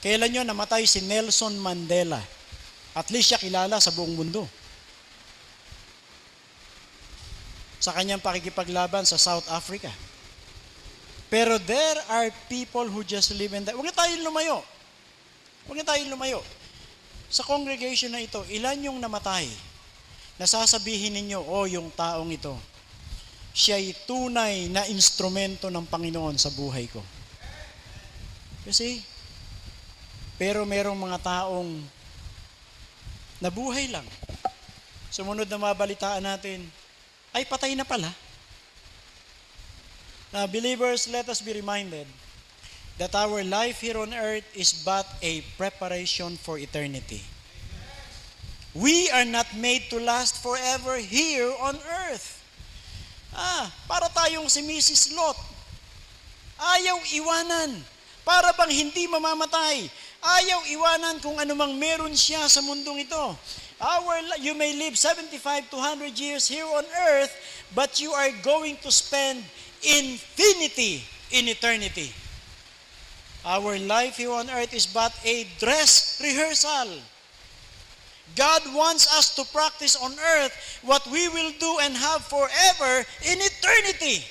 Kailan nyo namatay si Nelson Mandela? At least siya kilala sa buong mundo. Sa kanyang pakikipaglaban sa South Africa. Pero there are people who just live in that. Huwag na tayong lumayo. Huwag na tayong lumayo. Sa congregation na ito, ilan yung namatay? Nasasabihin ninyo, yung taong ito, siya'y tunay na instrumento ng Panginoon sa buhay ko. Kasi, pero merong mga taong nabuhay lang. Sumunod na mabalitaan natin, ay patay na pala. Now, believers, let us be reminded that our life here on earth is but a preparation for eternity. We are not made to last forever here on earth. Para tayong si Mrs. Lot. Ayaw iwanan. Para bang hindi mamamatay. Ayaw iwanan kung anumang meron siya sa mundong ito. You may live 75 to 100 years here on earth, but you are going to spend infinity in eternity. Our life here on earth is but a dress rehearsal. God wants us to practice on earth what we will do and have forever in eternity.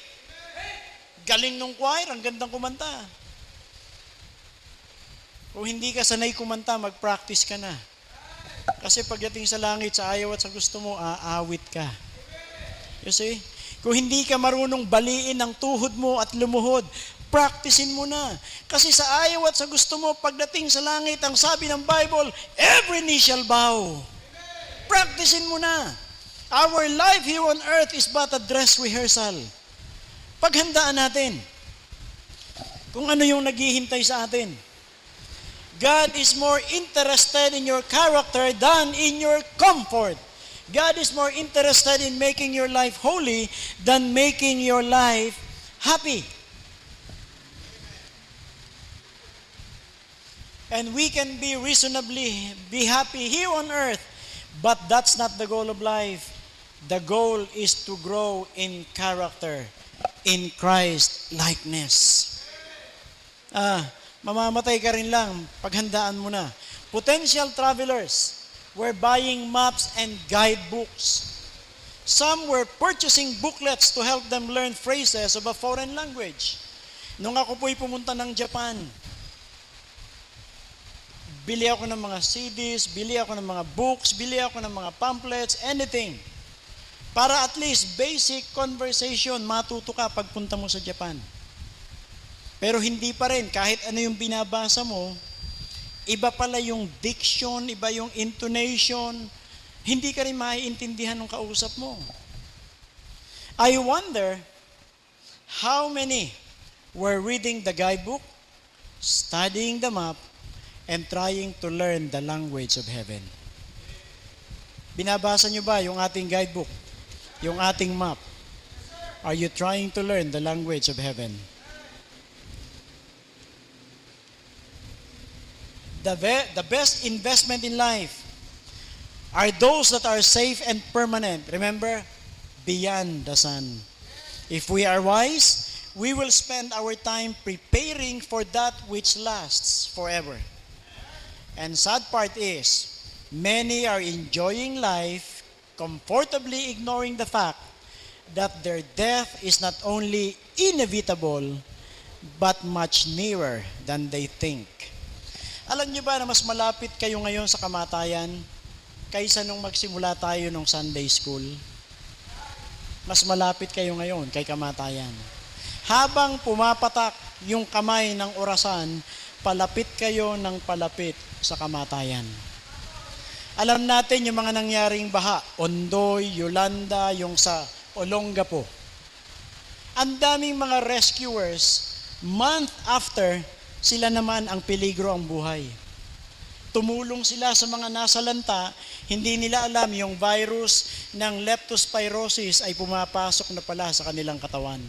Galing nung choir, ang gandang kumanta. Kung hindi ka sanay kumanta, mag-practice ka na. Kasi pagdating sa langit, sa ayaw at sa gusto mo, aawit ka. You see? Kung hindi ka marunong baliin ang tuhod mo at lumuhod, practicein mo na. Kasi sa ayaw at sa gusto mo, pagdating sa langit, ang sabi ng Bible, every knee shall bow. Practicein mo na. Our life here on earth is but a dress rehearsal. Paghandaan natin kung ano yung naghihintay sa atin. God is more interested in your character than in your comfort. God is more interested in making your life holy than making your life happy. And we can be reasonably be happy here on earth, but that's not the goal of life. The goal is to grow in character, in Christ likeness. Mamamatay ka rin lang, paghandaan mo na. Potential travelers were buying maps and guidebooks. Some were purchasing booklets to help them learn phrases of a foreign language. Nung ako po'y pumunta ng Japan, bili ako ng mga CDs, bili ako ng mga books, bili ako ng mga pamphlets, anything. Para at least basic conversation matuto ka pagpunta mo sa Japan. Pero hindi pa rin, kahit ano yung binabasa mo, iba pala yung diction, iba yung intonation, hindi ka rin maiintindihan ng kausap mo. I wonder how many were reading the guidebook, studying the map, and trying to learn the language of heaven. Binabasa nyo ba yung ating guidebook, yung ating map? Are you trying to learn the language of heaven? The best investment in life are those that are safe and permanent. Remember, beyond the sun. If we are wise, we will spend our time preparing for that which lasts forever. And sad part is, many are enjoying life, comfortably ignoring the fact that their death is not only inevitable, but much nearer than they think. Alam niyo ba na mas malapit kayo ngayon sa kamatayan kaysa nung magsimula tayo nung Sunday school? Mas malapit kayo ngayon kay kamatayan. Habang pumapatak yung kamay ng orasan, palapit kayo ng palapit sa kamatayan. Alam natin yung mga nangyaring baha, Ondoy, Yolanda, yung sa Olongapo. Ang daming mga rescuers, month after, sila naman ang peligro ang buhay. Tumulong sila sa mga nasa lanta, hindi nila alam yung virus ng leptospirosis ay pumapasok na pala sa kanilang katawan.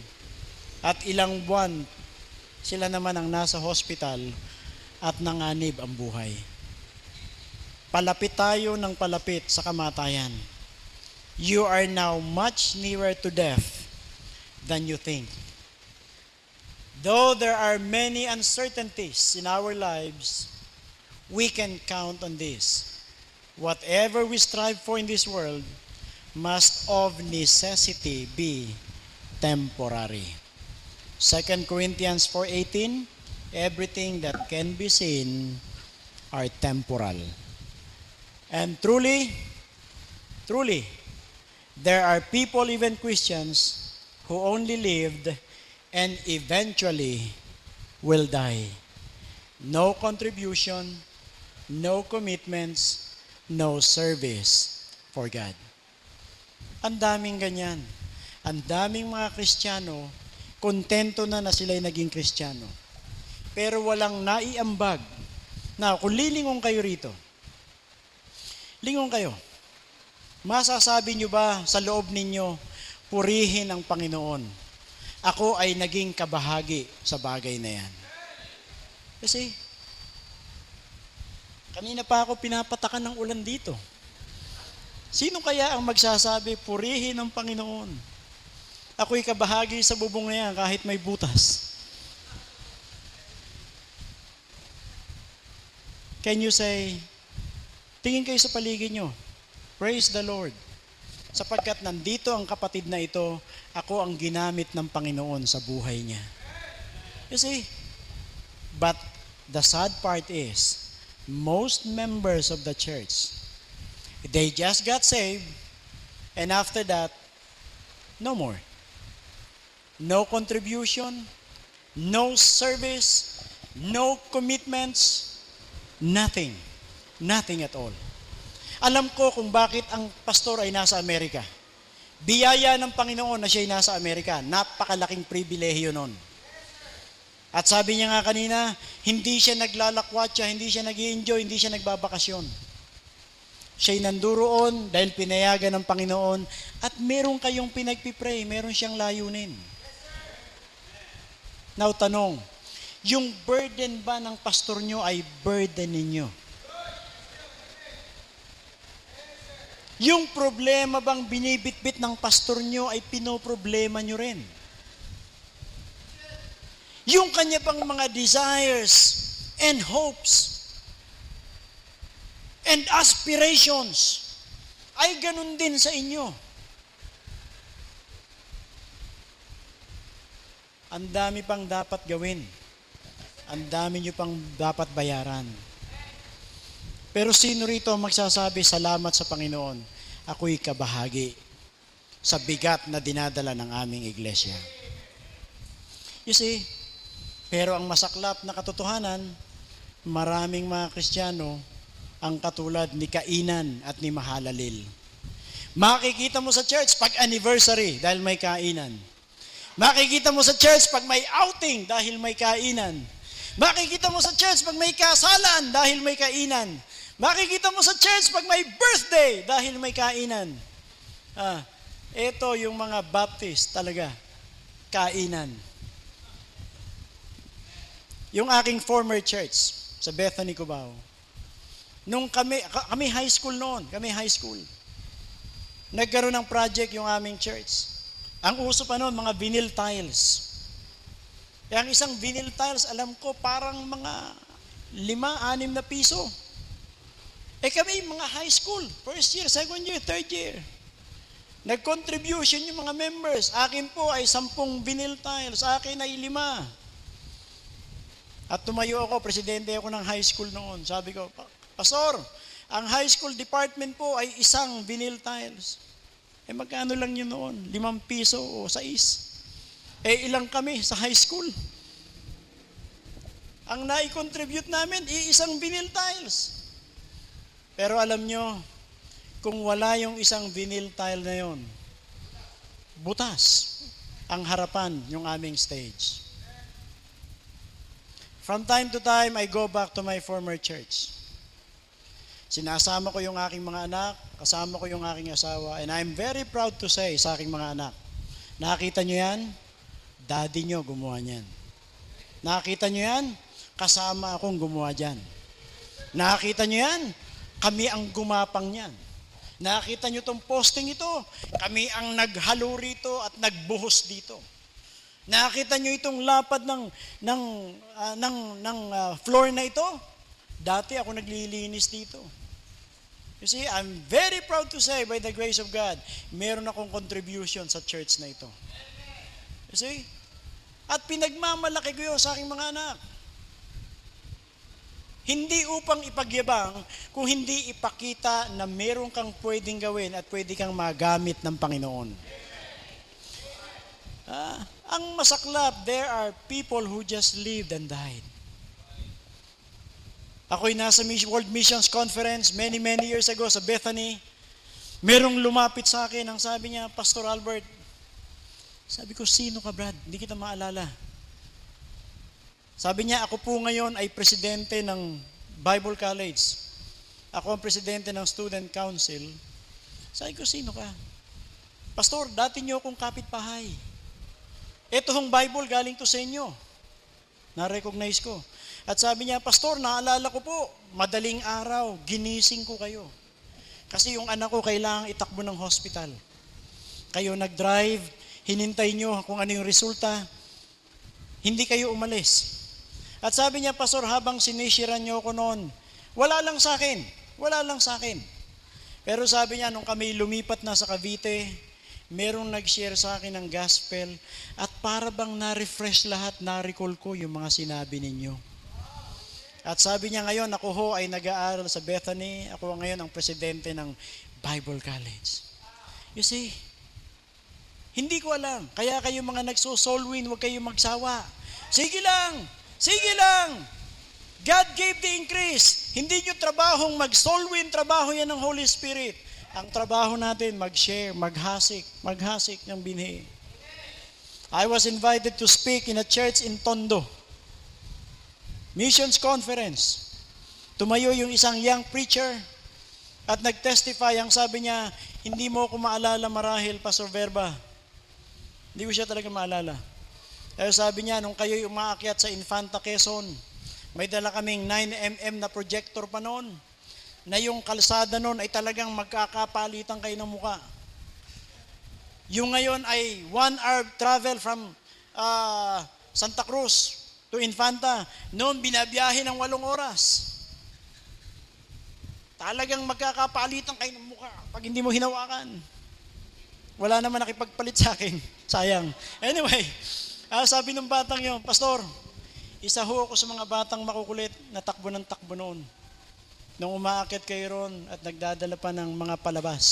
At ilang buwan, sila naman ang nasa hospital at nanganib ang buhay. Palapit tayo ng palapit sa kamatayan. You are now much nearer to death than you think. Though there are many uncertainties in our lives, we can count on this. Whatever we strive for in this world must of necessity be temporary. 2 Corinthians 4:18, everything that can be seen are temporal. And truly, there are people, even Christians, who only lived and eventually will die. No contribution, no commitments, no service for God. Ang daming ganyan. Ang daming mga Kristiyano, kontento na sila'y naging Kristiyano. Pero walang naiambag na kung lilingon kayo rito, lingon kayo, masasabi nyo ba sa loob ninyo, purihin ang Panginoon? Ako ay naging kabahagi sa bagay na yan. Kasi, kanina pa ako pinapatakan ng ulan dito. Sino kaya ang magsasabi, purihin ang Panginoon? Ako'y kabahagi sa bubong na yan kahit may butas. Can you say, tingin kayo sa paligid nyo, praise the Lord. Sapagkat nandito ang kapatid na ito, ako ang ginamit ng Panginoon sa buhay niya. You see, but the sad part is, most members of the church, they just got saved, and after that, no more. No contribution, no service, no commitments, nothing. Nothing at all. Alam ko kung bakit ang pastor ay nasa Amerika. Biyaya ng Panginoon na siya ay nasa Amerika. Napakalaking pribilehiyo nun. At sabi niya nga kanina, hindi siya naglalakwatsa, hindi siya nag-i-enjoy, hindi siya nagbabakasyon. Siya'y nanduroon dahil pinayagan ng Panginoon at meron kayong pinagpipray, meron siyang layunin. Now, tanong, yung burden ba ng pastor nyo ay burden ninyo? Yung problema bang binibitbit ng pastor nyo ay pinoproblema nyo rin? Yung kanya bang mga desires and hopes and aspirations ay ganun din sa inyo? Ang dami pang dapat gawin. Ang dami nyo pang dapat bayaran. Pero sino rito ang magsasabi, salamat sa Panginoon, ako'y kabahagi sa bigat na dinadala ng aming iglesia. You see, pero ang masaklap na katotohanan, maraming mga Kristiyano ang katulad ni Kainan at ni Mahalalel. Makikita mo sa church pag anniversary dahil may kainan. Makikita mo sa church pag may outing dahil may kainan. Makikita mo sa church pag may kasalan dahil may kainan. Makikita mo sa church pag may birthday dahil may kainan. Ito yung mga Baptist talaga, kainan. Yung aking former church sa Bethany, Cubao, nung kami high school noon, nagkaroon ng project yung aming church. Ang uso pa noon, mga vinyl tiles. Ang isang vinyl tiles, alam ko, parang mga 5-6 na piso. Kami, mga high school, first year, second year, third year. Nag-contribution yung mga members. Akin po ay 10 vinyl tiles, akin ay 5. At tumayo ako, presidente ako ng high school noon. Sabi ko, Pastor, ang high school department po ay 1 vinyl tiles. Magkano lang yun noon? 5 piso o 6. Ilang kami sa high school? Ang nai-contribute namin, 1 vinyl tiles. Pero alam nyo, kung wala yung 1 vinyl tile na yon, butas ang harapan yung aming stage. From time to time, I go back to my former church. Sinasama ko yung aking mga anak, kasama ko yung aking asawa, and I'm very proud to say sa aking mga anak, nakita nyo yan? Daddy nyo gumawa niyan. Nakita nyo yan? Kasama akong gumawa dyan. Nakita nyo yan? Kami ang gumapang niyan. Nakita nyo tong posting ito? Kami ang naghalo rito at nagbuhos dito. Nakita nyo itong lapad ng floor na ito? Dati ako naglilinis dito. You see, I'm very proud to say, by the grace of God, meron akong contribution sa church na ito. You see? At pinagmamalaki ko yun sa aking mga anak. Hindi upang ipagyabang, kung hindi ipakita na meron kang pwedeng gawin at pwede kang magamit ng Panginoon. Ang masaklap, there are people who just lived and died. Ako'y nasa World Missions Conference many years ago sa Bethany. Merong lumapit sa akin, ang sabi niya, Pastor Albert. Sabi ko, sino ka, Brad? Hindi kita maalala. Sabi niya, ako po ngayon ay presidente ng Bible College. Ako ang presidente ng Student Council. Sabi ko, sino ka? Pastor, dati niyo akong kapitbahay. Ito hong Bible galing to sa inyo. Na-recognize ko. At sabi niya, Pastor, naalala ko po, madaling araw, ginising ko kayo. Kasi yung anak ko kailangang itakbo ng hospital. Kayo nag-drive, hinintay nyo kung ano yung resulta, hindi kayo umalis. At sabi niya, Pastor, habang sinishiran nyo ako noon, wala lang sa akin. Pero sabi niya, nung kami lumipat na sa Cavite, merong nag-share sa akin ng gospel, at para bang na-refresh lahat, na-recall ko yung mga sinabi ninyo. At sabi niya ngayon, ako ho ay nag-aaral sa Bethany. Ako ngayon ang presidente ng Bible College. You see, hindi ko alam. Kaya kayo mga nagso-soul win, huwag kayong magsawa. Sige lang. God gave the increase. Hindi nyo trabahong mag-soul win, trabaho yan ng Holy Spirit. Ang trabaho natin, mag-share, maghasik ng binhi. I was invited to speak in a church in Tondo. Missions Conference. Tumayo yung isang young preacher at nag-testify. Ang sabi niya, hindi mo ako maalala marahil, Pastor Verba. Hindi ko siya talaga maalala. Pero sabi niya, nung kayo'y umaakyat sa Infanta Quezon, may dala kaming 9mm na projector pa noon, na yung kalsada noon ay talagang magkakapalitan kayo ng muka. Yung ngayon ay 1 hour travel from Santa Cruz to Infanta. Noon, binabiyahe ng 8 oras. Talagang magkakapalitan kayo ng mukha pag hindi mo hinawakan. Wala naman nakipagpalit sa akin. Sayang. Anyway, sabi ng batang yun, Pastor, isa ho ako sa mga batang makukulit na takbo ng takbo noon. Nung umaakit kayo ron at nagdadala pa ng mga palabas.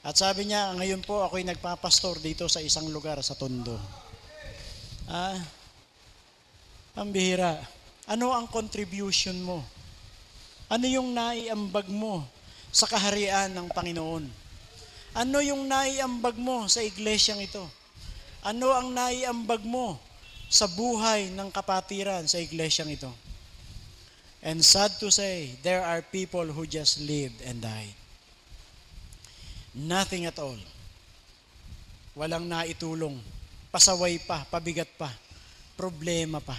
At sabi niya, ngayon po ako'y nagpapastor dito sa isang lugar sa Tondo. Ang bihira. Ano ang contribution mo? Ano yung naiambag mo sa kaharian ng Panginoon? Ano yung naiambag mo sa iglesyang ito? Ano ang naiambag mo sa buhay ng kapatiran sa iglesyang ito? And sad to say, there are people who just lived and died. Nothing at all. Walang naitulong. Pasaway pa, pabigat pa, problema pa.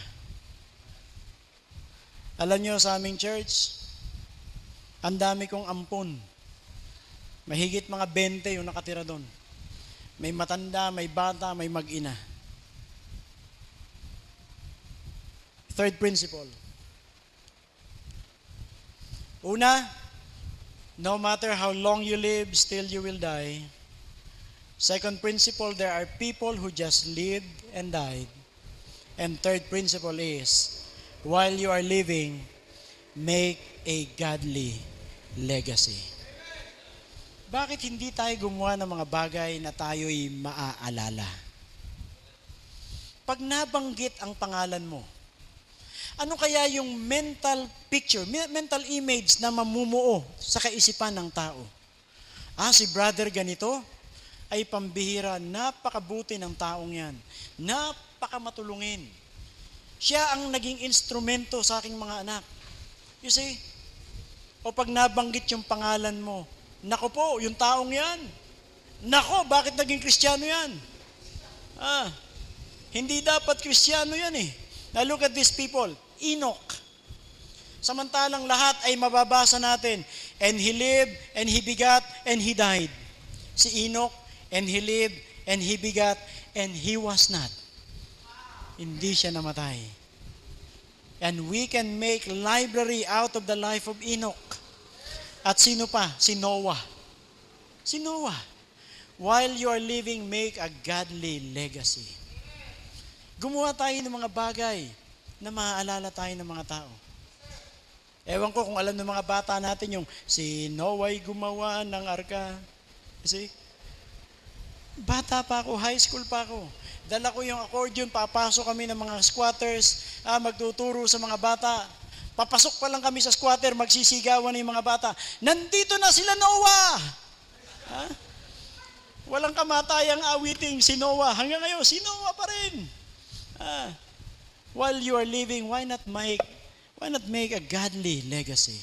Alam nyo sa aming church, ang dami kong ampon. Mahigit mga 20 yung nakatira doon. May matanda, may bata, may mag-ina. Third principle. Una, no matter how long you live, still you will die. Second principle, there are people who just lived and died. And third principle is, while you are living, make a godly legacy. Bakit hindi tayo gumawa ng mga bagay na tayo'y maaalala? Pag nabanggit ang pangalan mo, ano kaya yung mental picture, mental image na mamumuo sa kaisipan ng tao? Si brother ganito ay pambihira, napakabuti ng taong yan, napakamatulungin. Siya ang naging instrumento sa aking mga anak. You see? O pag nabanggit yung pangalan mo, nako po, yung taong yan. Nako, bakit naging Kristiyano yan? Hindi dapat Kristiyano yan eh. Now look at these people. Enoch. Samantalang lahat ay mababasa natin. And he lived, and he begat, and he died. Si Enoch, and he lived, and he begat, and he was not. Hindi siya namatay. And we can make library out of the life of Enoch. At sino pa? Si Noah. Si Noah. While you are living, make a godly legacy. Gumawa tayo ng mga bagay na maaalala tayo ng mga tao. Ewan ko kung alam ng mga bata natin yung si Noah ay gumawa ng arka. See? Bata pa ako, high school pa ako. Dala ko yung accordion, papasok kami ng mga squatters, magtuturo sa mga bata. Papasok pa lang kami sa squatter, magsisigawan na yung mga bata. Nandito na sila Noah! Ha? Walang kamatayang awiting si Noah. Hanggang ngayon, si Noah pa rin. While you are living, why not make a godly legacy?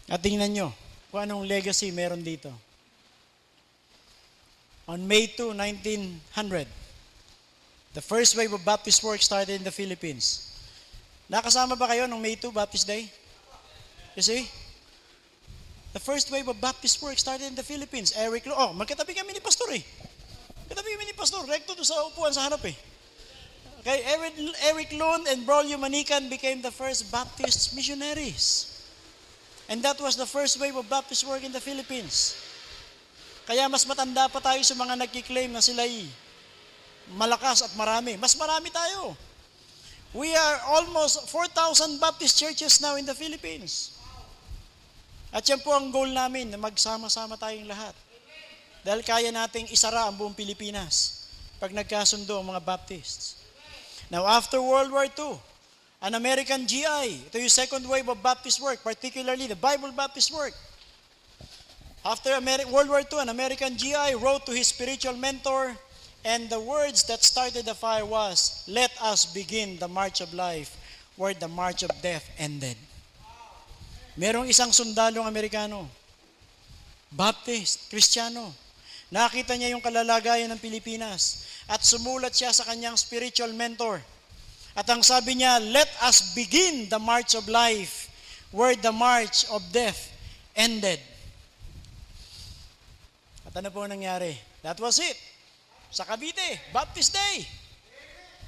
At tingnan nyo, kung anong legacy meron dito. On May 2, 1900, the first wave of Baptist work started in the Philippines. Nakasama ba kayo nung May 2 Baptist Day? You see? The first wave of Baptist work started in the Philippines. Eric Lo, magkatabi kami ni Pastor eh. Katabi kami ni Pastor, rekto doon sa upuan sa harap eh. Okay, Eric Lund and Braulio Manican became the first Baptist missionaries. And that was the first wave of Baptist work in the Philippines. Kaya mas matanda pa tayo sa mga nagkiklaim na sila'y malakas at marami. Mas marami tayo. We are almost 4,000 Baptist churches now in the Philippines. At yan po ang goal namin, na magsama-sama tayong lahat. Dahil kaya nating isara ang buong Pilipinas pag nagkasundo ang mga Baptists. Now after World War II, an American GI, ito yung second wave of Baptist work, particularly the Bible Baptist work. After World War II, an American GI wrote to his spiritual mentor, and the words that started the fire was, "Let us begin the march of life where the march of death ended." Merong isang sundalong Amerikano, Baptist, Kristiyano. Nakita niya yung kalalagayan ng Pilipinas at sumulat siya sa kanyang spiritual mentor. At ang sabi niya, "Let us begin the march of life where the march of death ended." At ano po nangyari? That was it. Sa Cavite, Baptist Day.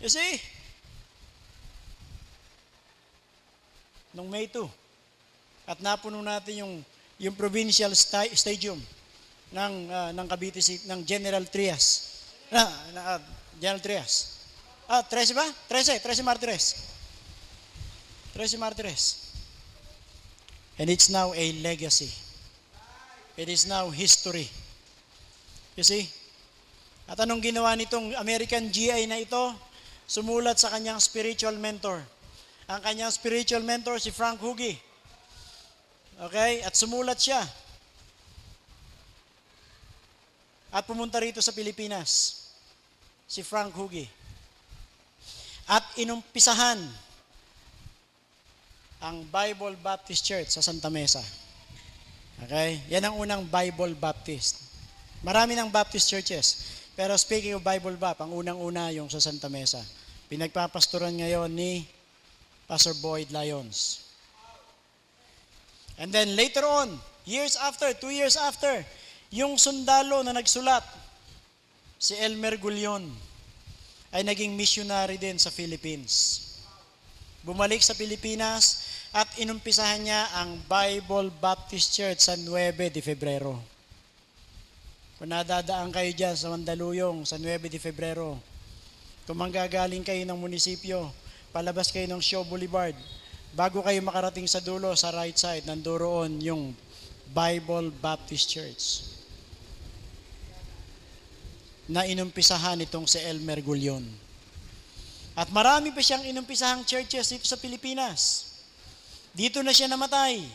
You see? Nung May 2. At napuno natin yung provincial stadium ng Cavite City, ng General Trias. General Trias. 13 ba? 13 Martires. 13 Martires. And it's now a legacy. It is now history. You see? At anong ginawa nitong American GI na ito? Sumulat sa kanyang spiritual mentor. Ang kanyang spiritual mentor si Frank Hugi. Okay? At sumulat siya. At pumunta rito sa Pilipinas. Si Frank Hugi. At inumpisahan ang Bible Baptist Church sa Santa Mesa. Okay? Yan ang unang Bible Baptist. Marami ng Baptist churches. Pero speaking of Bible Bap, ang unang-una yung sa Santa Mesa. Pinagpapastoran ngayon ni Pastor Boyd Lyons. And then later on, 2 years after, yung sundalo na nagsulat, si Elmer Gulion, ay naging missionary din sa Philippines. Bumalik sa Pilipinas at inumpisahan niya ang Bible Baptist Church sa 9 de Febrero. Kung nadadaan kayo dyan sa Mandaluyong, sa 9 de Febrero, kung manggagaling kayo ng munisipyo, palabas kayo ng Shaw Boulevard, bago kayo makarating sa dulo, sa right side, nandoon yung Bible Baptist Church na inumpisahan itong si Elmer Gulion. At marami pa siyang inumpisahang churches dito sa Pilipinas. Dito na siya namatay.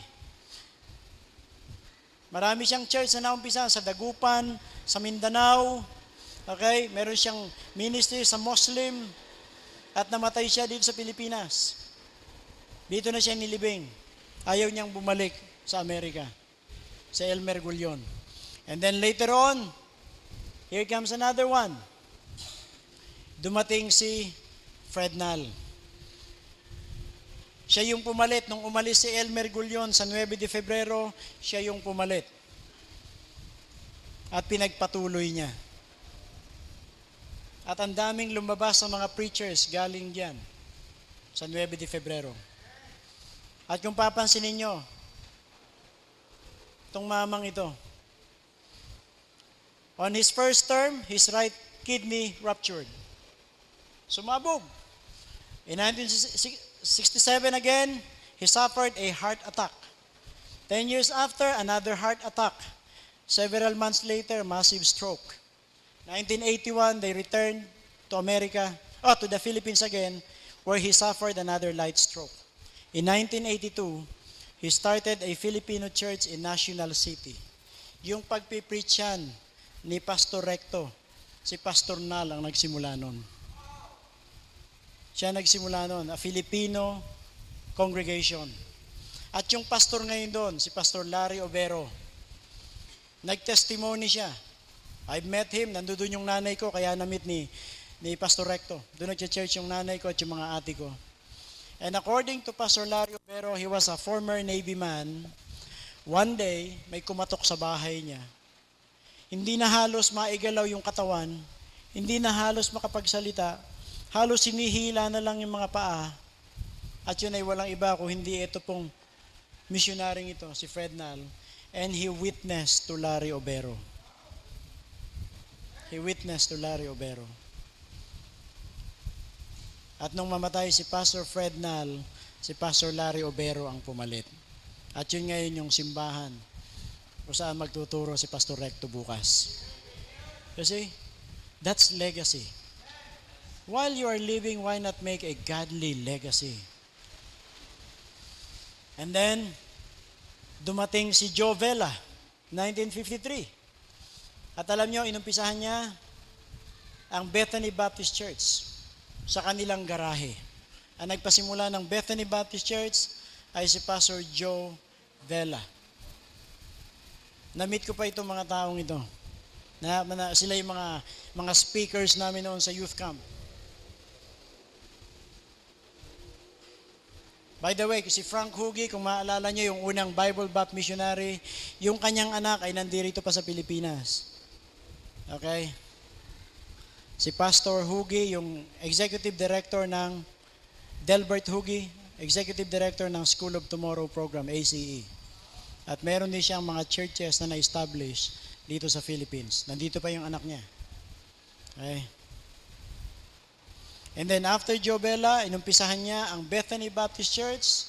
Marami siyang church na naumpisa sa Dagupan, sa Mindanao. Okay? Meron siyang ministry sa Muslim. At namatay siya dito sa Pilipinas. Dito na siya nilibing. Ayaw niyang bumalik sa Amerika. Sa Elmer Gulion. And then later on, here comes another one. Dumating si Fred Nall. Siya yung pumalit. Nung umalis si Elmer Gulion sa 9 de Febrero, siya yung pumalit. At pinagpatuloy niya. At ang daming lumabas sa mga preachers galing diyan sa 9 de Febrero. At kung papansin ninyo, itong mamang ito, on his first term, his right kidney ruptured. Sumabog. In 1967 again, he suffered a heart attack. 10 years after, another heart attack. Several months later, massive stroke. 1981, they returned to to the Philippines again, where he suffered another light stroke. In 1982, he started a Filipino church in National City. Yung pagpipreach yan ni Pastor Recto, si Pastor Nal ang nagsimula nun. Siya nagsimula nun, a Filipino congregation. At yung pastor ngayon doon, si Pastor Larry Obero, nag-testimony siya. I've met him, nandoon yung nanay ko, kaya na-meet ni Pastor Recto. Doon nag-church yung nanay ko at yung mga ate ko. And according to Pastor Larry Obero, he was a former Navy man. One day, may kumatok sa bahay niya. Hindi na halos maigalaw yung katawan, hindi na halos makapagsalita, halos sinihila na lang yung mga paa. At yun ay walang iba kung hindi ito pong missionaryong ito, si Fred Nal. And he witnessed to Larry Obero. He witnessed to Larry Obero. At nung mamatay si Pastor Fred Nal, si Pastor Larry Obero ang pumalit. At yun ngayon yung simbahan kung saan magtuturo si Pastor Recto bukas. You see? That's legacy. While you are living, why not make a godly legacy? And then, dumating si Joe Vela, 1953. At alam nyo, inumpisahan niya ang Bethany Baptist Church sa kanilang garahe. Ang nagpasimula ng Bethany Baptist Church ay si Pastor Joe Vela. Na-meet ko pa itong mga taong ito. Sila yung mga speakers namin noon sa youth camp. By the way, si Frank Hugi, kung maalala niyo yung unang Bible Baptist missionary, yung kanyang anak ay nandirito pa sa Pilipinas. Okay? Si Pastor Hugi, yung executive director ng Delbert Hugi, executive director ng School of Tomorrow program, ACE. At meron din siyang mga churches na na-establish dito sa Philippines. Nandito pa yung anak niya. Okay? And then after Jobela, inumpisahan niya ang Bethany Baptist Church.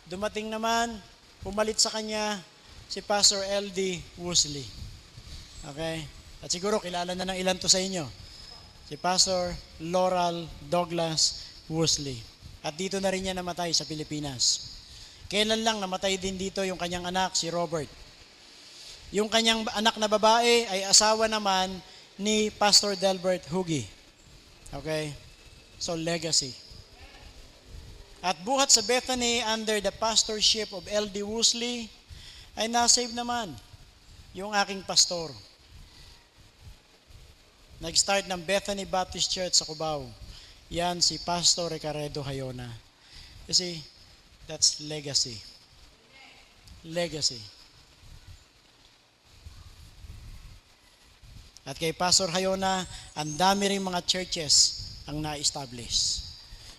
Dumating naman, pumalit sa kanya si Pastor L.D. Woosley. Okay? At siguro kilala na ng ilan to sa inyo. Si Pastor Laurel Douglas Woosley. At dito na rin niya namatay sa Pilipinas. Kailan lang namatay din dito yung kanyang anak, si Robert. Yung kanyang anak na babae ay asawa naman ni Pastor Delbert Hugi. Okay? So, legacy. At buhat sa Bethany under the pastorship of L.D. Woosley ay nasave naman yung aking pastor. Nag-start ng Bethany Baptist Church sa Cubao. Yan si Pastor Ricardo Hayona. You see, that's legacy. Legacy. At kay Pastor Hayona, ang dami ring mga churches ang na-establish.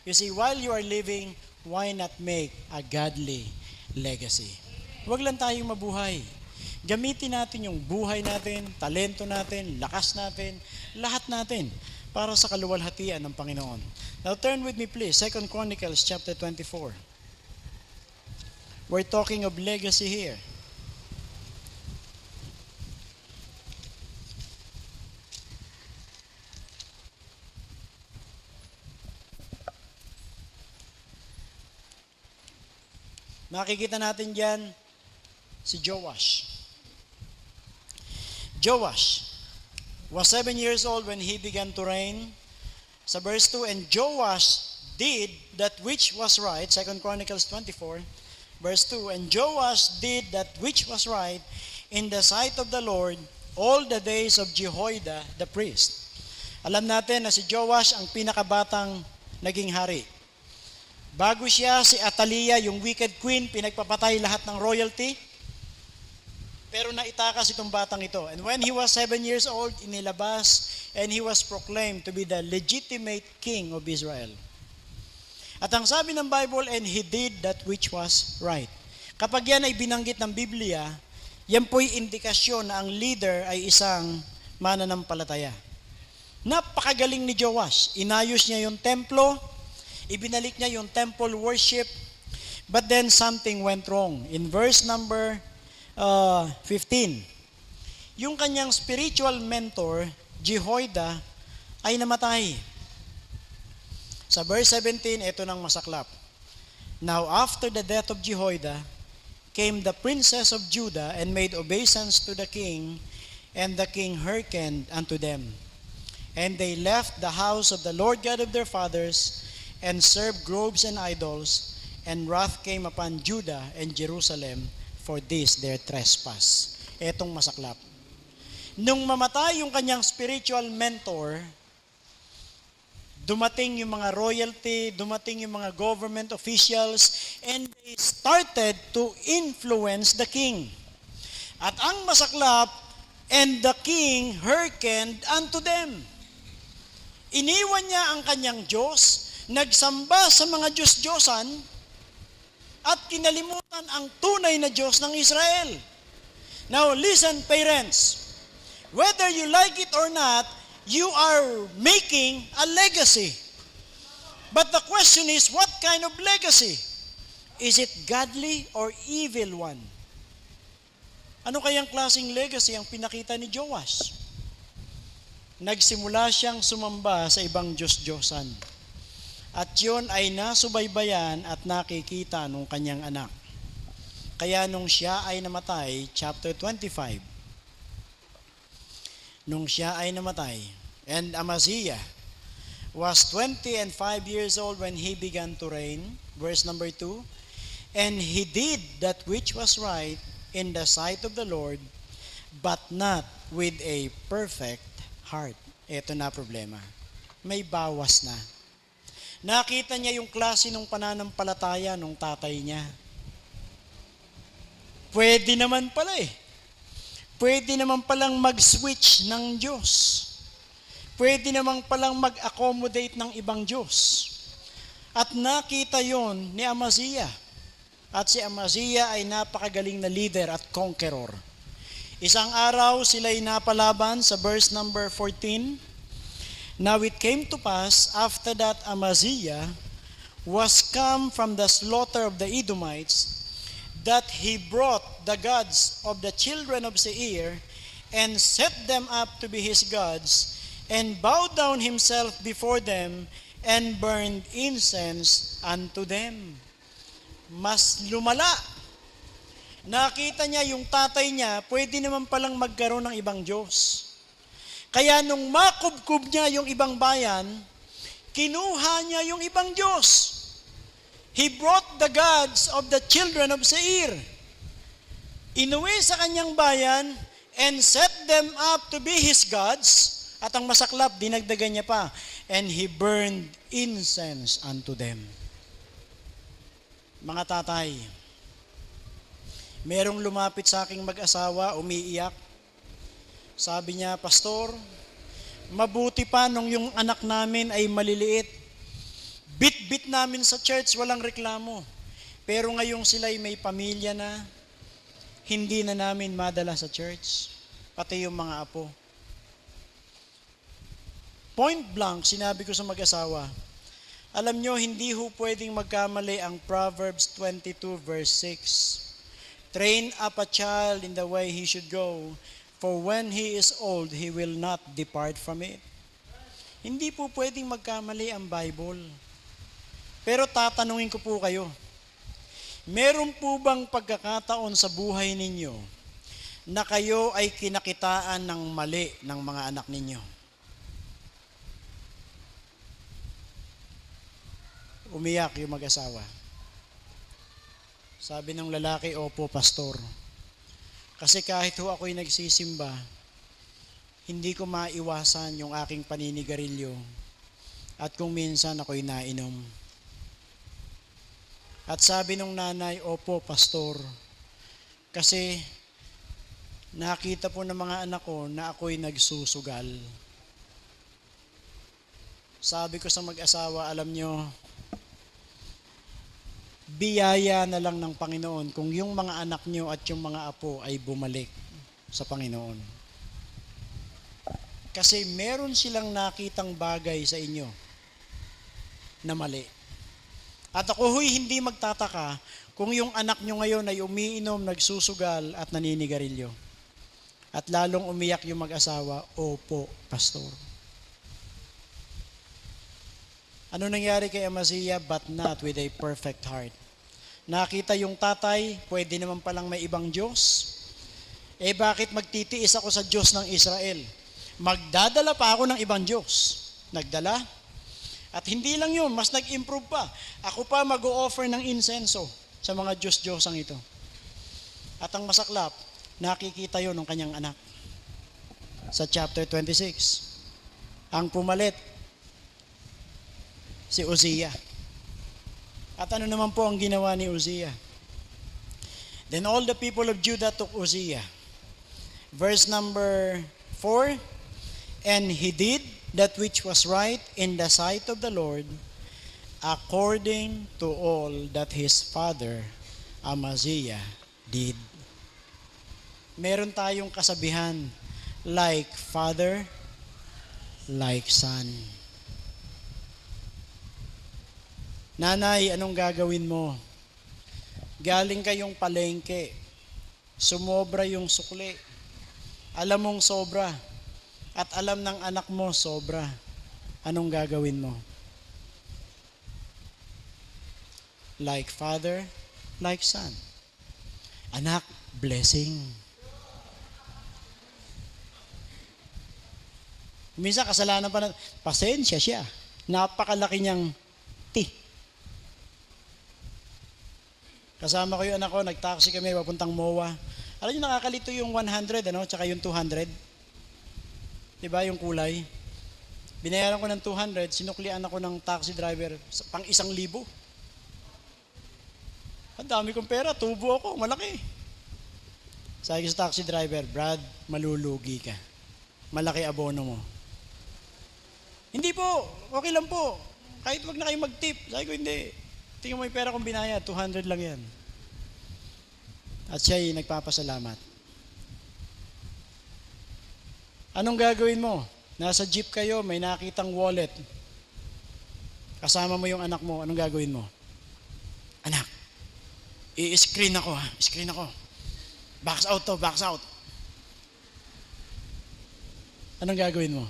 You see, while you are living, why not make a godly legacy? Huwag lang tayong mabuhay. Gamitin natin yung buhay natin, talento natin, lakas natin, lahat natin para sa kaluwalhatian ng Panginoon. Now turn with me please, 2 Chronicles chapter 24. We're talking of legacy here. Makikita natin dyan si Joash. Joash was 7 years old when he began to reign. Sa verse 2, and Joash did that which was right, 2 Chronicles 24, verse 2, and Joash did that which was right in the sight of the Lord all the days of Jehoiada the priest. Alam natin na si Joash ang pinakabatang naging hari. Bago siya, si Atalia, yung wicked queen, pinagpapatay lahat ng royalty. Pero naitakas itong batang ito. And when he was 7 years old, inilabas, and he was proclaimed to be the legitimate king of Israel. At ang sabi ng Bible, and he did that which was right. Kapag yan ay binanggit ng Biblia, yan po'y indikasyon na ang leader ay isang mananampalataya. Napakagaling ni Joash. Inayos niya yung templo, ibinalik niya yung temple worship, but then something went wrong. In verse number 15, yung kanyang spiritual mentor, Jehoiada, ay namatay. Sa verse 17, ito nang masaklap. Now after the death of Jehoiada, came the princess of Judah and made obeisance to the king, and the king hearkened unto them. And they left the house of the Lord God of their fathers, and served groves and idols, and wrath came upon Judah and Jerusalem for this their trespass. Etong masaklap. Nung mamatay yung kanyang spiritual mentor, dumating yung mga royalty, dumating yung mga government officials, and they started to influence the king. At ang masaklap, and the king hearkened unto them. Iniwan niya ang kanyang Diyos, nagsamba sa mga Diyos-Diyosan, at kinalimutan ang tunay na Diyos ng Israel. Now listen, parents, whether you like it or not, you are making a legacy. But the question is, what kind of legacy? Is it godly or evil one? Ano kayang klaseng legacy ang pinakita ni Joash? Nagsimula siyang sumamba sa ibang Diyos-Diyosan. At yun ay nasubaybayan at nakikita nung kanyang anak. Kaya nung siya ay namatay, chapter 25, nung siya ay namatay, and Amaziah was 25 years old when he began to reign, verse number 2, and he did that which was right in the sight of the Lord, but not with a perfect heart. Ito na problema. May bawas na. Nakita niya yung klase ng pananampalataya ng tatay niya. Pwede naman pala eh. Pwede naman palang mag-switch ng Diyos. Pwede naman palang mag-accommodate ng ibang Diyos. At nakita yon ni Amaziah. At si Amaziah ay napakagaling na leader at conqueror. Isang araw sila'y napalaban sa verse number 14. Now it came to pass after that Amaziah was come from the slaughter of the Edomites, that he brought the gods of the children of Seir and set them up to be his gods, and bowed down himself before them and burned incense unto them. Mas lumala. Nakita niya yung tatay niya, pwede naman palang magkaroon ng ibang Diyos. Kaya nung makubkub niya yung ibang bayan, kinuha niya yung ibang Diyos. He brought the gods of the children of Seir. Inuwi sa kanyang bayan and set them up to be his gods. At ang masaklap, dinagdagan niya pa, and he burned incense unto them. Mga tatay, merong lumapit sa aking mag-asawa, umiiyak. Sabi niya, Pastor, mabuti pa nung yung anak namin ay maliliit. Bit-bit namin sa church, walang reklamo. Pero ngayong sila'y may pamilya na, hindi na namin madala sa church, pati yung mga apo. Point blank, sinabi ko sa mag-asawa, alam nyo, hindi ho pwedeng magkamali ang Proverbs 22 verse 6. Train up a child in the way he should go, for when he is old, he will not depart from it. Hindi po pwedeng magkamali ang Bible. Pero tatanungin ko po kayo, meron po bang pagkakataon sa buhay ninyo na kayo ay kinakitaan ng mali ng mga anak ninyo? Umiyak yung mag-asawa. Sabi ng lalaki, opo, pastor. Kasi kahit ho ako'y nagsisimba, hindi ko maiwasan yung aking paninigarilyo at kung minsan ako'y nainom. At sabi nung nanay, opo, pastor, kasi nakita po ng mga anak ko na ako'y nagsusugal. Sabi ko sa mag-asawa, alam nyo, biyaya na lang ng Panginoon kung yung mga anak nyo at yung mga apo ay bumalik sa Panginoon. Kasi meron silang nakitang bagay sa inyo na mali. At ako huy hindi magtataka kung yung anak nyo ngayon ay umiinom, nagsusugal at naninigarilyo. At lalong umiyak yung mag-asawa, opo, pastor. Ano nangyari kay Amaziah? But not with a perfect heart. Nakita yung tatay, pwede naman palang may ibang Diyos. Eh bakit magtitiis ako sa Diyos ng Israel? Magdadala pa ako ng ibang Diyos. Nagdala. At hindi lang yun, mas nag-improve pa. Ako pa mag-o-offer ng insenso sa mga Diyos-Diyosang ito. At ang masaklap, nakikita yun ng kanyang anak. Sa chapter 26. Ang pumalit, si Uzziah. At ano naman po ang ginawa ni Uzziah? Then all the people of Judah took Uzziah. Verse number 4, and he did that which was right in the sight of the Lord, according to all that his father Amaziah did. Meron tayong kasabihan, like father, like son. Nanay, anong gagawin mo? Galing kayong palengke, sumobra yung sukli. Alam mong sobra, at alam ng anak mo sobra. Anong gagawin mo? Like father, like son. Anak, blessing. Minsan kasalanan pa na, pasensya siya. Napakalaki niyang ti. Kasama ko yung anak ko, nag-taxi kami, papuntang MOA. Alam niyo, nakakalito yung 100, tsaka yung 200. Diba, yung kulay? Binayaran ko ng 200, sinuklian ako ng taxi driver, pang 1,000. Ang dami kong pera, tubo ako, malaki. Sabi ko sa taxi driver, Brad, malulugi ka. Malaki abono mo. Hindi po, okay lang po. Kahit wag na kayo mag-tip. Sabi ko, hindi. Tingnan mo yung pera kong binaya, 200 lang yan. At siya'y nagpapasalamat. Anong gagawin mo? Nasa jeep kayo, may nakitang wallet. Kasama mo yung anak mo, anong gagawin mo? Anak, i-screen ako ha, screen ako. Box out to, box out. Anong gagawin mo?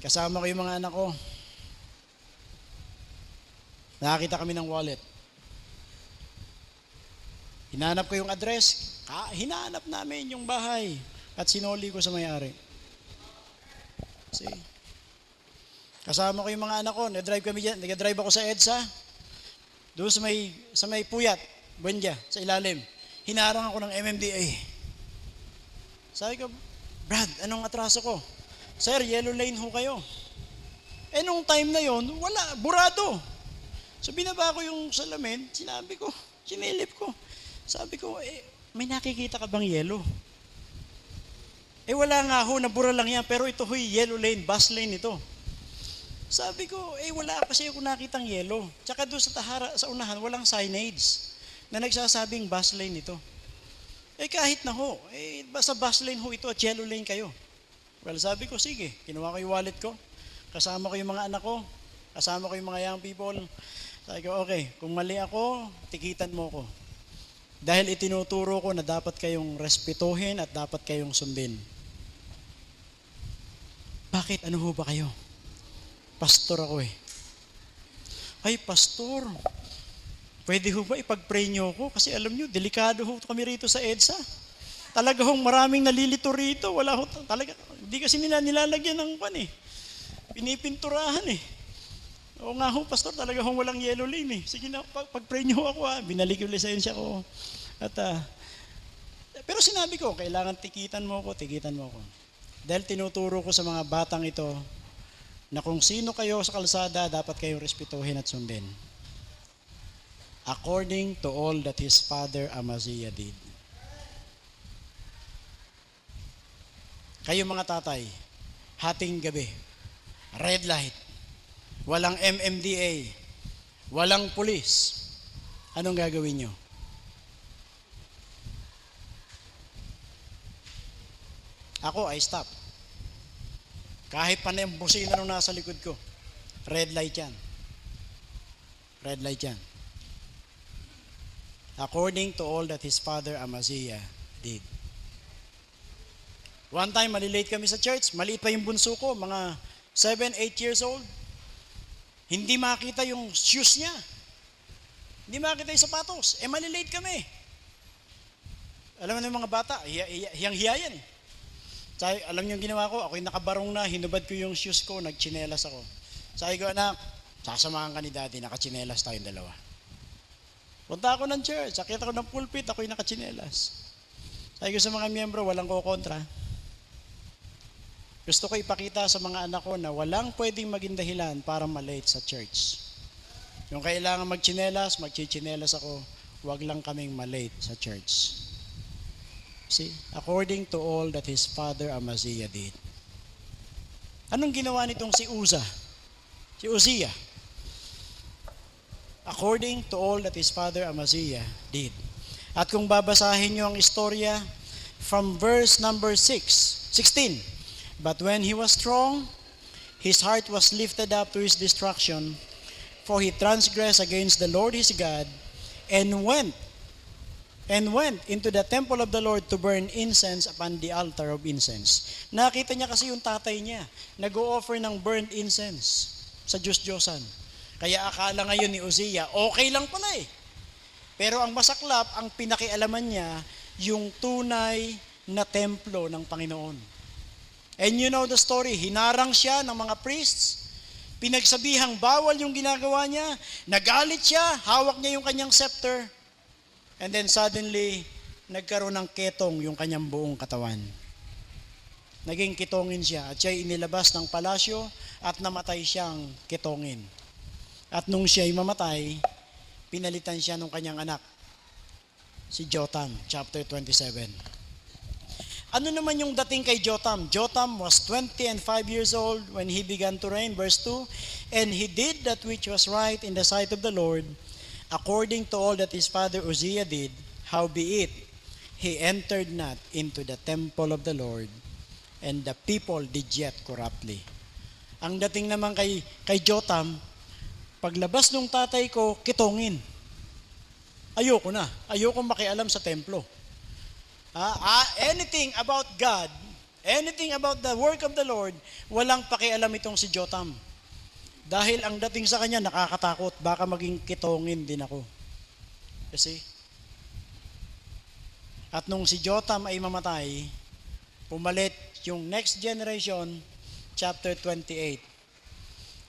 Kasama ko yung mga anak ko. Nakakita kami ng wallet. Hinanap ko yung address. Hinanap namin yung bahay. At sinoli ko sa may-ari. See? Kasama ko yung mga anak ko. Nag-drive kami dyan. Nag-drive ako sa EDSA. Doon sa may Puyat. Buendia, sa ilalim. Hinarang ako ng MMDA. Sabi ko, Brad, anong atraso ko? Sir, yellow lane ho kayo. Eh nung time na yon, wala, burado. So binaba ko yung salamin, sinabi ko, sinilip ko. Sabi ko, may nakikita ka bang yellow? Wala nga ho, nabura lang yan, pero ito ho'y yellow lane, bus lane ito. Sabi ko, wala kasi ako nakitang yellow. Tsaka doon sa unahan, walang signage na nagsasabing bus lane ito. Kahit na ho, basta bus lane ho ito at yellow lane kayo. Well, sabi ko, sige, kinuha ko yung wallet ko, kasama ko yung mga anak ko, kasama ko yung mga young people. Sabi ko, okay, kung mali ako, tikitan mo ko. Dahil itinuturo ko na dapat kayong respetuhin at dapat kayong sundin. Bakit? Ano ho ba kayo? Pastor ako Ay, pastor, pwede ho ba ipag-pray nyo ko? Kasi alam nyo, delikado ho kami rito sa EDSA. Talaga hong maraming nalilito rito. Wala ho, talaga, hindi kasi nila nilalagyan ng pinipinturahan Oo nga ho, pastor, talaga hong walang yellow lane Sige na, pag-pray nyo ako Binalik yung lisensya ko. At, pero sinabi ko, kailangan tikitan mo ko. Dahil tinuturo ko sa mga batang ito na kung sino kayo sa kalsada, dapat kayong respetuhin at sundin. According to all that his father Amaziah did. Kayo mga tatay, hating gabi, red light, walang MMDA, walang pulis. Anong gagawin nyo? Ako, I stop. Kahit pa na yung busina nung nasa likod ko, red light yan. Red light yan. According to all that his father Amaziah did. One time, malilate kami sa church. Maliit pa yung bunso ko, mga 7, 8 years old. Hindi makita yung shoes niya. Hindi makita yung sapatos. Malilate kami. Alam mo na yung mga bata, hiyang-hiya yan eh. Alam niyo yung ginawa ko? Ako'y nakabarong na, hinubad ko yung shoes ko, nagchinelas ako. Sabi ko, anak, sasamahan ka ni daddy, nakachinelas tayong dalawa. Punta ako ng church, sakita ko ng pulpit, ako'y nakachinelas. Sabi ko sa mga miyembro, walang kukontra. Gusto ko ipakita sa mga anak ko na walang pwedeng maging dahilan para malate sa church. Yung kailangan magchinelas, magchichinelas ako, wag lang kaming malate sa church. See, according to all that his father Amaziah did. Anong ginawa nitong si Uza? Si Uzziah. According to all that his father Amaziah did. At kung babasahin niyo ang istorya from verse number 16. But when he was strong, his heart was lifted up to his destruction, for he transgressed against the Lord his God, and went into the temple of the Lord to burn incense upon the altar of incense. Nakita niya kasi yung tatay niya, nag-o-offer ng burnt incense sa Diyos-Diyosan. Kaya akala ngayon ni Uzziah, okay lang pala eh. Pero ang masaklap, ang pinakialaman niya, yung tunay na templo ng Panginoon. And you know the story, hinarang siya ng mga priests, pinagsabihang bawal yung ginagawa niya, nagalit siya, hawak niya yung kanyang scepter, and then suddenly, nagkaroon ng ketong yung kanyang buong katawan. Naging kitongin siya at siya'y inilabas ng palasyo at namatay siyang kitongin. At nung siya'y mamatay, pinalitan siya ng kanyang anak, si Jotham, chapter 27. Ano naman yung dating kay Jotham? Jotham was 25 years old when he began to reign, verse 2, and he did that which was right in the sight of the Lord, according to all that his father Uzziah did, howbeit he entered not into the temple of the Lord, and the people did yet corruptly. Ang dating naman kay Jotham, paglabas ng tatay ko, kitongin. Ayoko na. Ayoko makialam sa templo. Anything about God, anything about the work of the Lord, walang pakialam itong si Jotham. Dahil ang dating sa kanya, nakakatakot. Baka maging kitongin din ako. Kasi, at nung si Jotham ay mamatay, pumalit yung next generation, chapter 28.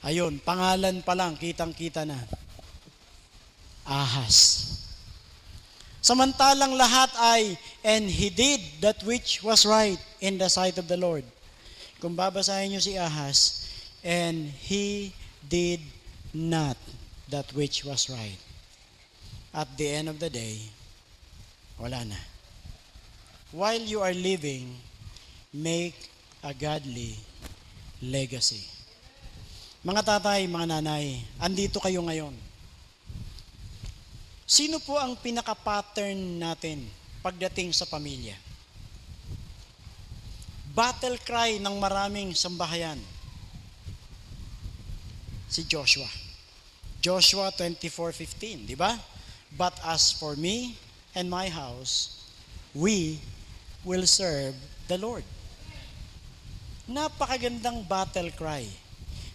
Ayun, pangalan pa lang, kitang-kita na. Ahaz. Samantalang lahat ay, and he did that which was right in the sight of the Lord. Kung babasahin niyo si Ahaz, and he did not that which was right. At the end of the day, wala na. While you are living, make a godly legacy. Mga tatay, mga nanay, andito kayo ngayon. Sino po ang pinaka-pattern natin pagdating sa pamilya? Battle cry ng maraming sambahayan. Si Joshua. Joshua 24:15, di ba? But as for me and my house, we will serve the Lord. Napakagandang battle cry.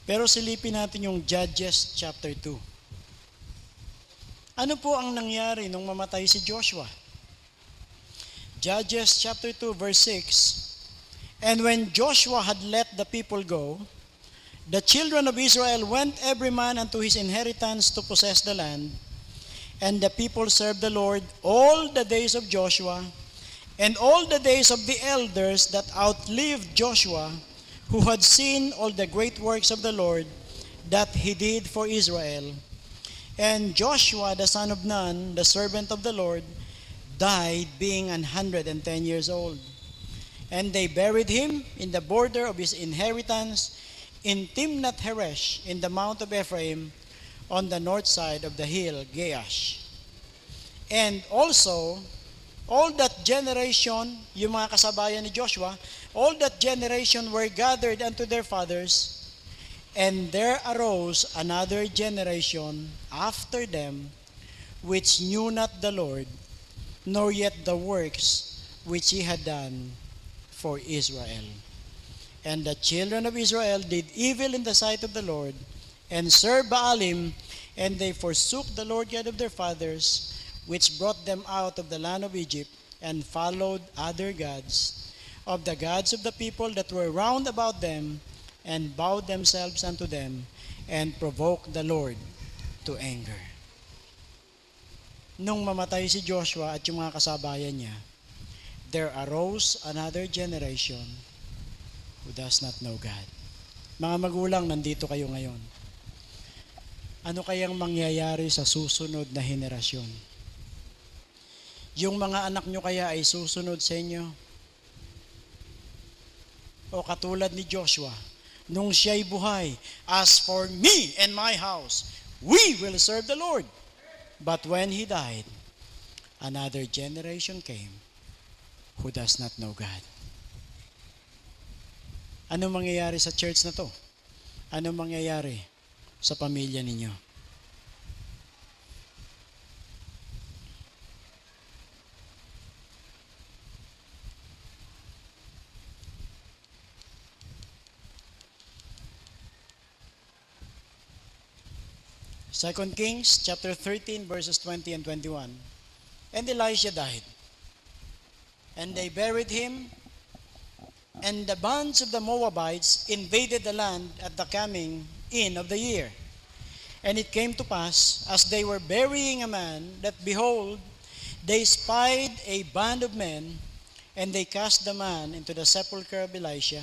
Pero silipin natin yung Judges chapter 2. Ano po ang nangyari nung mamatay si Joshua? Judges chapter 2 verse 6. And when Joshua had let the people go, the children of Israel went every man unto his inheritance to possess the land, and the people served the Lord all the days of Joshua, and all the days of the elders that outlived Joshua, who had seen all the great works of the Lord that he did for Israel. And Joshua, the son of Nun, the servant of the Lord, died being 110 years old. And they buried him in the border of his inheritance in Timnath Heresh in the mount of Ephraim on the north side of the hill Gaash. And also, all that generation, yung mga kasabayan ni Joshua, all that generation were gathered unto their fathers, and there arose another generation after them, which knew not the Lord, nor yet the works which he had done for Israel. And the children of Israel did evil in the sight of the Lord, and served Baalim, and they forsook the Lord God of their fathers, which brought them out of the land of Egypt, and followed other gods, of the gods of the people that were round about them, and bowed themselves unto them, and provoked the Lord to anger. Nung mamatay si Joshua at yung mga kasabayan niya, there arose another generation who does not know God. Mga magulang, nandito kayo ngayon. Ano kayang mangyayari sa susunod na henerasyon? Yung mga anak nyo kaya ay susunod sa inyo? O katulad ni Joshua, nung siya'y buhay, as for me and my house, we will serve the Lord. But when he died, another generation came who does not know God. Ano mangyayari sa church na to? Ano mangyayari sa pamilya ninyo? Second Kings chapter 13 verses 20 and 21. And Elisha died, and they buried him, and the bands of the Moabites invaded the land at the coming in of the year. And it came to pass, as they were burying a man, that behold, they spied a band of men, and they cast the man into the sepulchre of Elisha.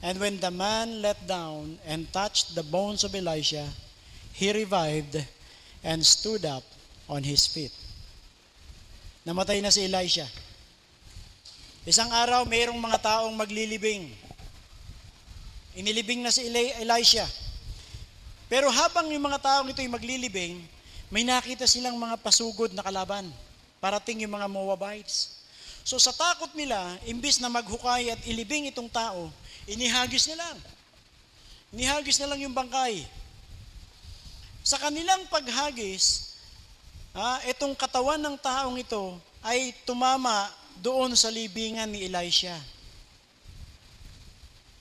And when the man let down and touched the bones of Elisha, he revived and stood up on his feet. Namatay na si Elisha. Isang araw, mayroong mga taong maglilibing. Inilibing na si Elisha. Pero habang yung mga taong ito'y maglilibing, may nakita silang mga pasugod na kalaban. Parating yung mga Moabites. So sa takot nila, imbis na maghukay at ilibing itong tao, inihagis na lang. Inihagis na lang yung bangkay. Sa kanilang paghagis, itong katawan ng taong ito ay tumama doon sa libingan ni Elisha.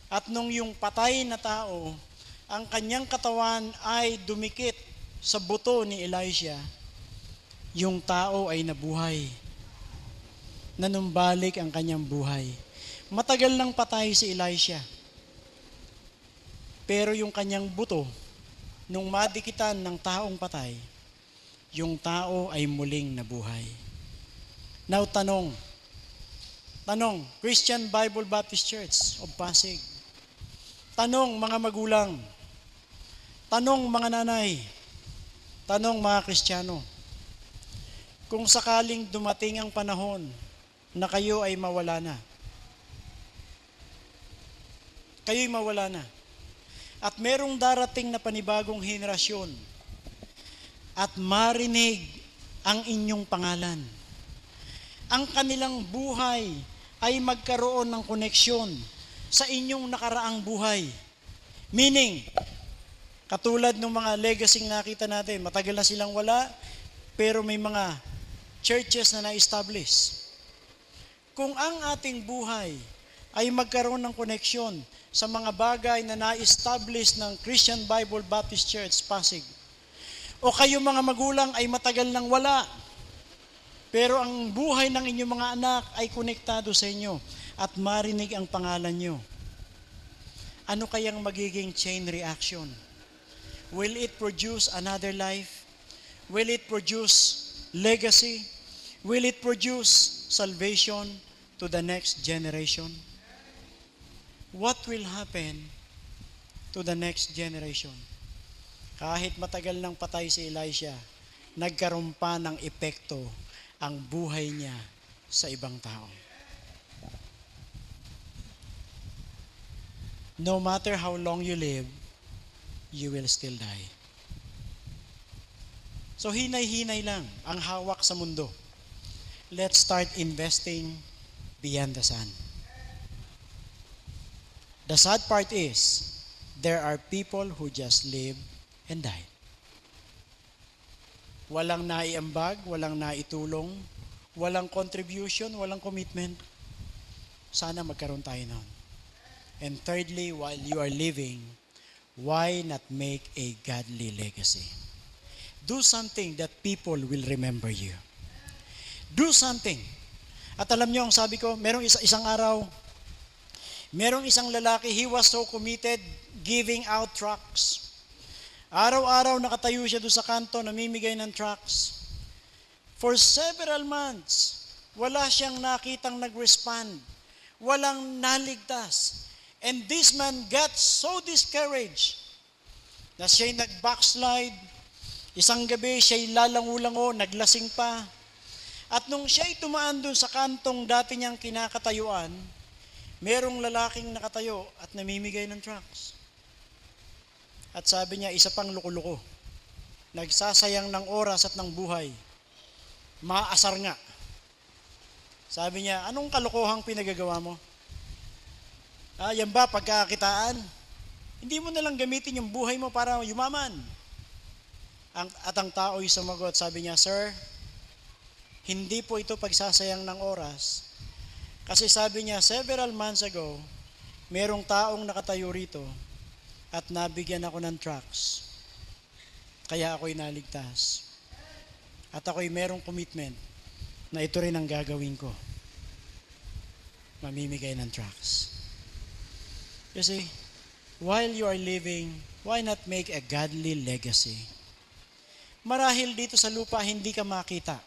At nung yung patay na tao, ang kanyang katawan ay dumikit sa buto ni Elisha, yung tao ay nabuhay. Nanumbalik ang kanyang buhay. Matagal nang patay si Elisha. Pero yung kanyang buto, nung madikitan ng taong patay, yung tao ay muling nabuhay. Now, tanong, Christian Bible Baptist Church of Pasig. Tanong, mga magulang. Tanong, mga nanay. Tanong, mga Kristiyano. Kung sakaling dumating ang panahon na kayo ay mawala na, kayo'y mawala na, at merong darating na panibagong henerasyon at marinig ang inyong pangalan, ang kanilang buhay ay magkaroon ng koneksyon sa inyong nakaraang buhay. Meaning, katulad ng mga legacy nakita natin, matagal na silang wala, pero may mga churches na na-establish. Kung ang ating buhay ay magkaroon ng koneksyon sa mga bagay na na-establish ng Christian Bible Baptist Church, Pasig, o kayo mga magulang ay matagal nang wala, pero ang buhay ng inyong mga anak ay konektado sa inyo at marinig ang pangalan nyo, ano kayang magiging chain reaction? Will it produce another life? Will it produce legacy? Will it produce salvation to the next generation? What will happen to the next generation? Kahit matagal nang patay si Elisha, nagkaroon pa ng epekto ang buhay niya sa ibang tao. no matter how long you live, you will still die. So hinay-hinay lang ang hawak sa mundo. Let's start investing beyond the sun. The sad part is, there are people who just live and die. Walang naiambag, walang naitulong, walang contribution, walang commitment. Sana magkaroon tayo nun. And thirdly, while you are living, why not make a godly legacy? Do something that people will remember you. Do something. At alam niyo, ang sabi ko, merong isang araw, merong isang lalaki, he was so committed, giving out tracts. Araw-araw nakatayo siya doon sa kanto, namimigay ng tracts. For several months, wala siyang nakitang nag-respond. Walang naligtas. And this man got so discouraged na siya'y nag-backslide. Isang gabi, siya'y lalango-lango, naglasing pa. At nung siya'y tumaan doon sa kantong dati niyang kinakatayuan, merong lalaking nakatayo at namimigay ng tracts. At sabi niya, isa pang luko-luko. Nagsasayang ng oras at ng buhay. Maasar nga. Sabi niya, anong kalokohang pinagagawa mo? Yan ba pagkakitaan? Hindi mo nalang gamitin yung buhay mo para yumaman. At ang tao'y sumagot, sabi niya, Sir, hindi po ito pagsasayang ng oras. Kasi sabi niya, several months ago, merong taong nakatayo rito at nabigyan ako ng tracts. Kaya ako'y naligtas. At ako'y merong commitment na ito rin ang gagawin ko. Mamimigay ng tracts. You see, while you are living, why not make a godly legacy? Marahil dito sa lupa hindi ka makita.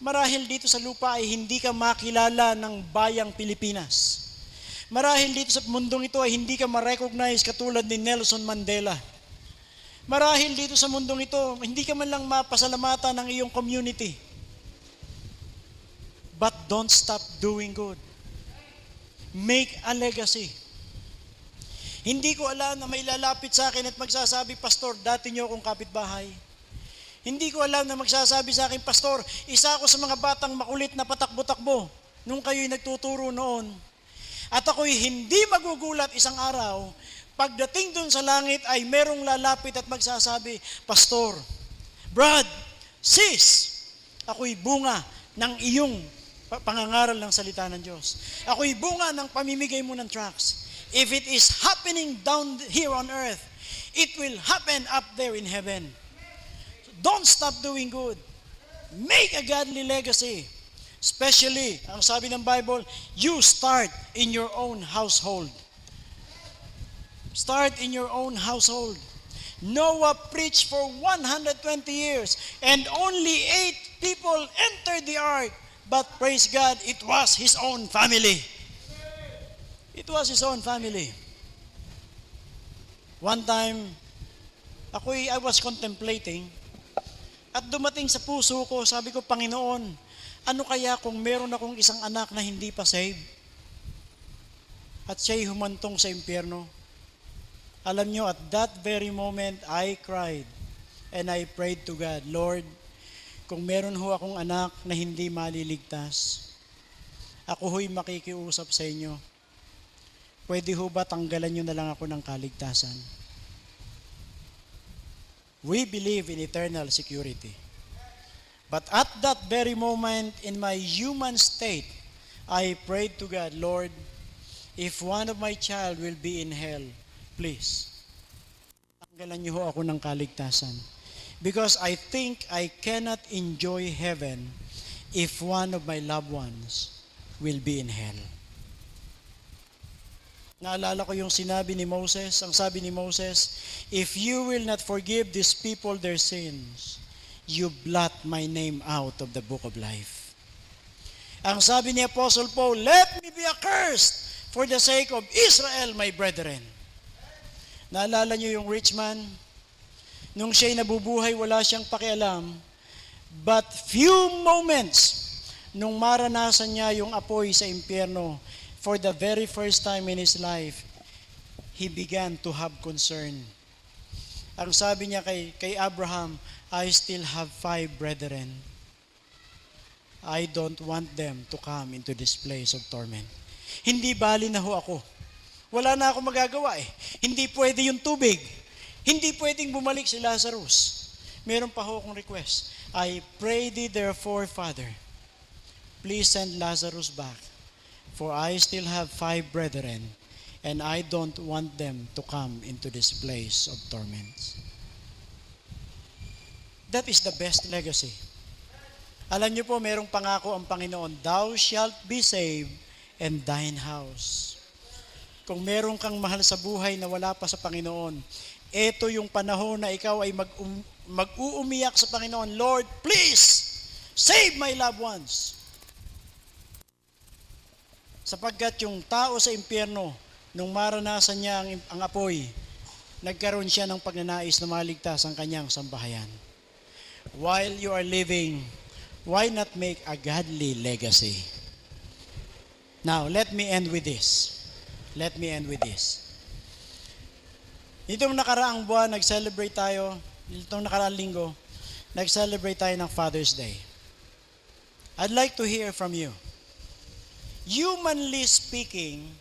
Marahil dito sa lupa ay hindi ka makilala ng bayang Pilipinas. Marahil dito sa mundong ito ay hindi ka ma-recognize katulad ni Nelson Mandela. Marahil dito sa mundong ito, hindi ka man lang mapasalamatan ng iyong community. But don't stop doing good. Make a legacy. Hindi ko alam na may lalapit sa akin at magsasabi, Pastor, dati niyo akong kapitbahay. Hindi ko alam na magsasabi sa akin, Pastor, isa ako sa mga batang makulit na patakbo-takbo nung kayo'y nagtuturo noon. At ako'y hindi magugulat isang araw, pagdating dun sa langit ay merong lalapit at magsasabi, Pastor, Brad, sis, ako'y bunga ng iyong pangangaral ng salita ng Diyos. Ako'y bunga ng pamimigay mo ng tracts. If it is happening down here on earth, it will happen up there in heaven. Don't stop doing good. Make a godly legacy. Especially, ang sabi ng Bible, you start in your own household. Start in your own household. Noah preached for 120 years and only 8 people entered the ark. But praise God, it was his own family. It was his own family. One time, I was contemplating at dumating sa puso ko, sabi ko, Panginoon, ano kaya kung meron akong isang anak na hindi pa saved? At siya'y humantong sa impyerno. Alam nyo, at that very moment, I cried and I prayed to God, Lord, kung meron ho akong anak na hindi maliligtas, ako ho'y makikiusap sa inyo. Pwede ho ba tanggalan nyo na lang ako ng kaligtasan? We believe in eternal security. But at that very moment, in my human state, I prayed to God, Lord, if one of my child will be in hell, please, tanggalan niyo ho ako ng kaligtasan. Because I think I cannot enjoy heaven if one of my loved ones will be in hell. Naalala ko yung sinabi ni Moses, ang sabi ni Moses, if you will not forgive these people their sins, you blot my name out of the book of life. Ang sabi ni Apostle Paul, let me be accursed for the sake of Israel, my brethren. Naalala niyo yung rich man? Nung siya'y nabubuhay, wala siyang pakialam. But few moments, nung maranasan niya yung apoy sa impyerno, for the very first time in his life, he began to have concern. Ang sabi niya kay Abraham, I still have 5 brethren. I don't want them to come into this place of torment. Hindi bali na ho ako. Wala na ako magagawa eh. Hindi pwede yung tubig. Hindi pwedeng bumalik si Lazarus. Meron pa ho akong request. I pray thee therefore, Father, please send Lazarus back, for I still have 5 brethren, and I don't want them to come into this place of torments. That is the best legacy. Alam niyo po, merong pangako ang Panginoon, thou shalt be saved and thine house. Kung meron kang mahal sa buhay na wala pa sa Panginoon, ito yung panahon na ikaw ay mag-uumiyak sa Panginoon, Lord, please, save my loved ones. Sapagkat yung tao sa impyerno, nung maranasan niya ang apoy, nagkaroon siya ng pagnanais na maligtas ang kanyang sambahayan. While you are living, why not make a godly legacy? Now, let me end with this. Itong nakaraang buwan, nag-celebrate tayo, itong nakaraang linggo, nag-celebrate tayo ng Father's Day. I'd like to hear from you. Humanly speaking,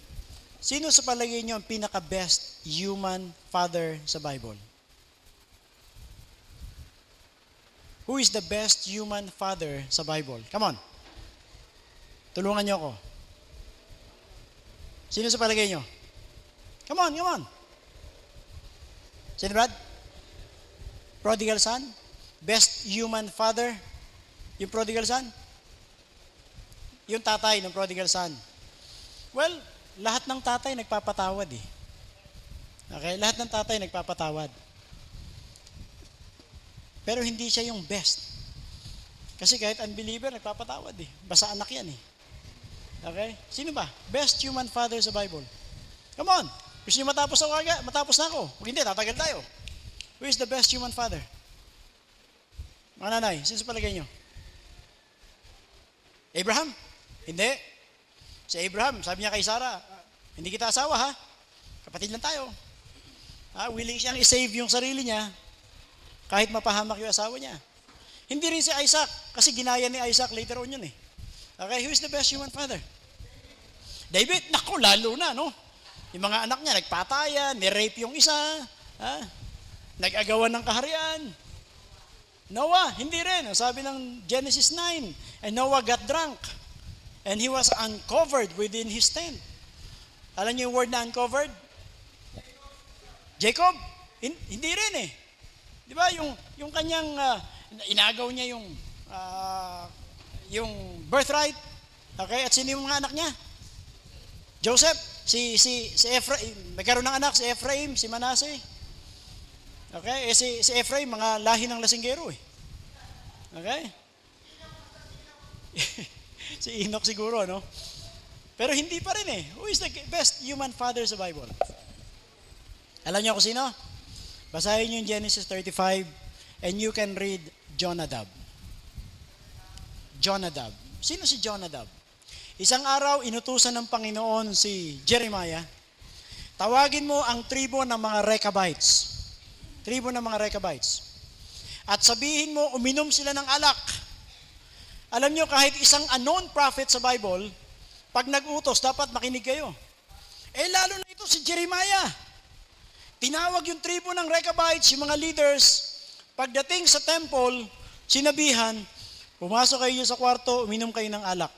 sino sa palagay niyo ang pinaka-best human father sa Bible? Who is the best human father sa Bible? Come on. Tulungan niyo ako. Sino sa palagay niyo? Come on. Sino, Brad? Prodigal son? Best human father? Yung prodigal son? Yung tatay ng prodigal son. Well, lahat ng tatay nagpapatawad eh. Okay? Lahat ng tatay nagpapatawad. Pero hindi siya yung best. Kasi kahit unbeliever, nagpapatawad eh. Basta anak yan eh. Okay? Sino ba? Best human father sa Bible. Come on. Gusto niyo matapos ako agad? Matapos na ako. Huwag hindi, tatagal tayo. Who is the best human father? Mga nanay, sino sa palagay niyo? Abraham? Hindi. Si Abraham, sabi niya kay Sarah, hindi kita asawa ha? Kapatid lang tayo. Willing siyang i-save yung sarili niya kahit mapahamak yung asawa niya. Hindi rin si Isaac, kasi ginaya ni Isaac later on yun eh. Okay, who is the best human father? David, naku, lalo na, no? Yung mga anak niya, nagpatayan, ni-rape yung isa, nag-agawan ng kaharian. Noah, hindi rin. Sabi ng Genesis 9, and Noah got drunk, and he was uncovered within his tent. Alam niyo yung word na uncovered? Jacob? Hindi rin eh. Di ba, yung kanyang, inagaw niya yung birthright. Okay, at sino yung mga anak niya? Joseph, si Ephraim, nagkaroon ng anak, si Ephraim, si Manasseh. Okay, si Ephraim, mga lahi ng lasinggero eh. Okay? Si Enoch siguro, no? Pero hindi pa rin eh. Who is the best human father sa Bible? Alam niyo kung sino? Basahin niyo yung Genesis 35 and you can read Jonadab. Jonadab. Sino si Jonadab? Isang araw, inutusan ng Panginoon si Jeremiah, tawagin mo ang tribo ng mga Rechabites. Tribo ng mga Rechabites. At sabihin mo, uminom sila ng alak. Alam nyo, kahit isang unknown prophet sa Bible, pag nag-utos, dapat makinig kayo. Lalo na ito si Jeremiah. Tinawag yung tribo ng Rechabites, yung mga leaders, pagdating sa temple, sinabihan, pumasok kayo sa kwarto, uminom kayo ng alak.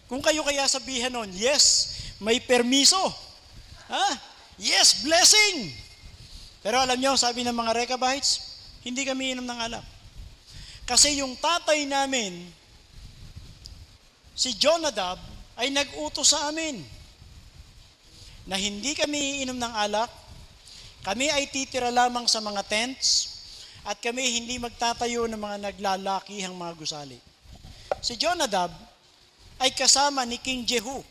Kung kayo kaya sabihan nun, yes, may permiso. Yes, blessing. Pero alam nyo, sabi ng mga Rechabites, hindi kami inom ng alak. Kasi yung tatay namin, si Jonadab, ay nag-utos sa amin na hindi kami iinom ng alak, kami ay titira lamang sa mga tents, at kami hindi magtatayo ng mga naglalakihang mga gusali. Si Jonadab ay kasama ni King Jehu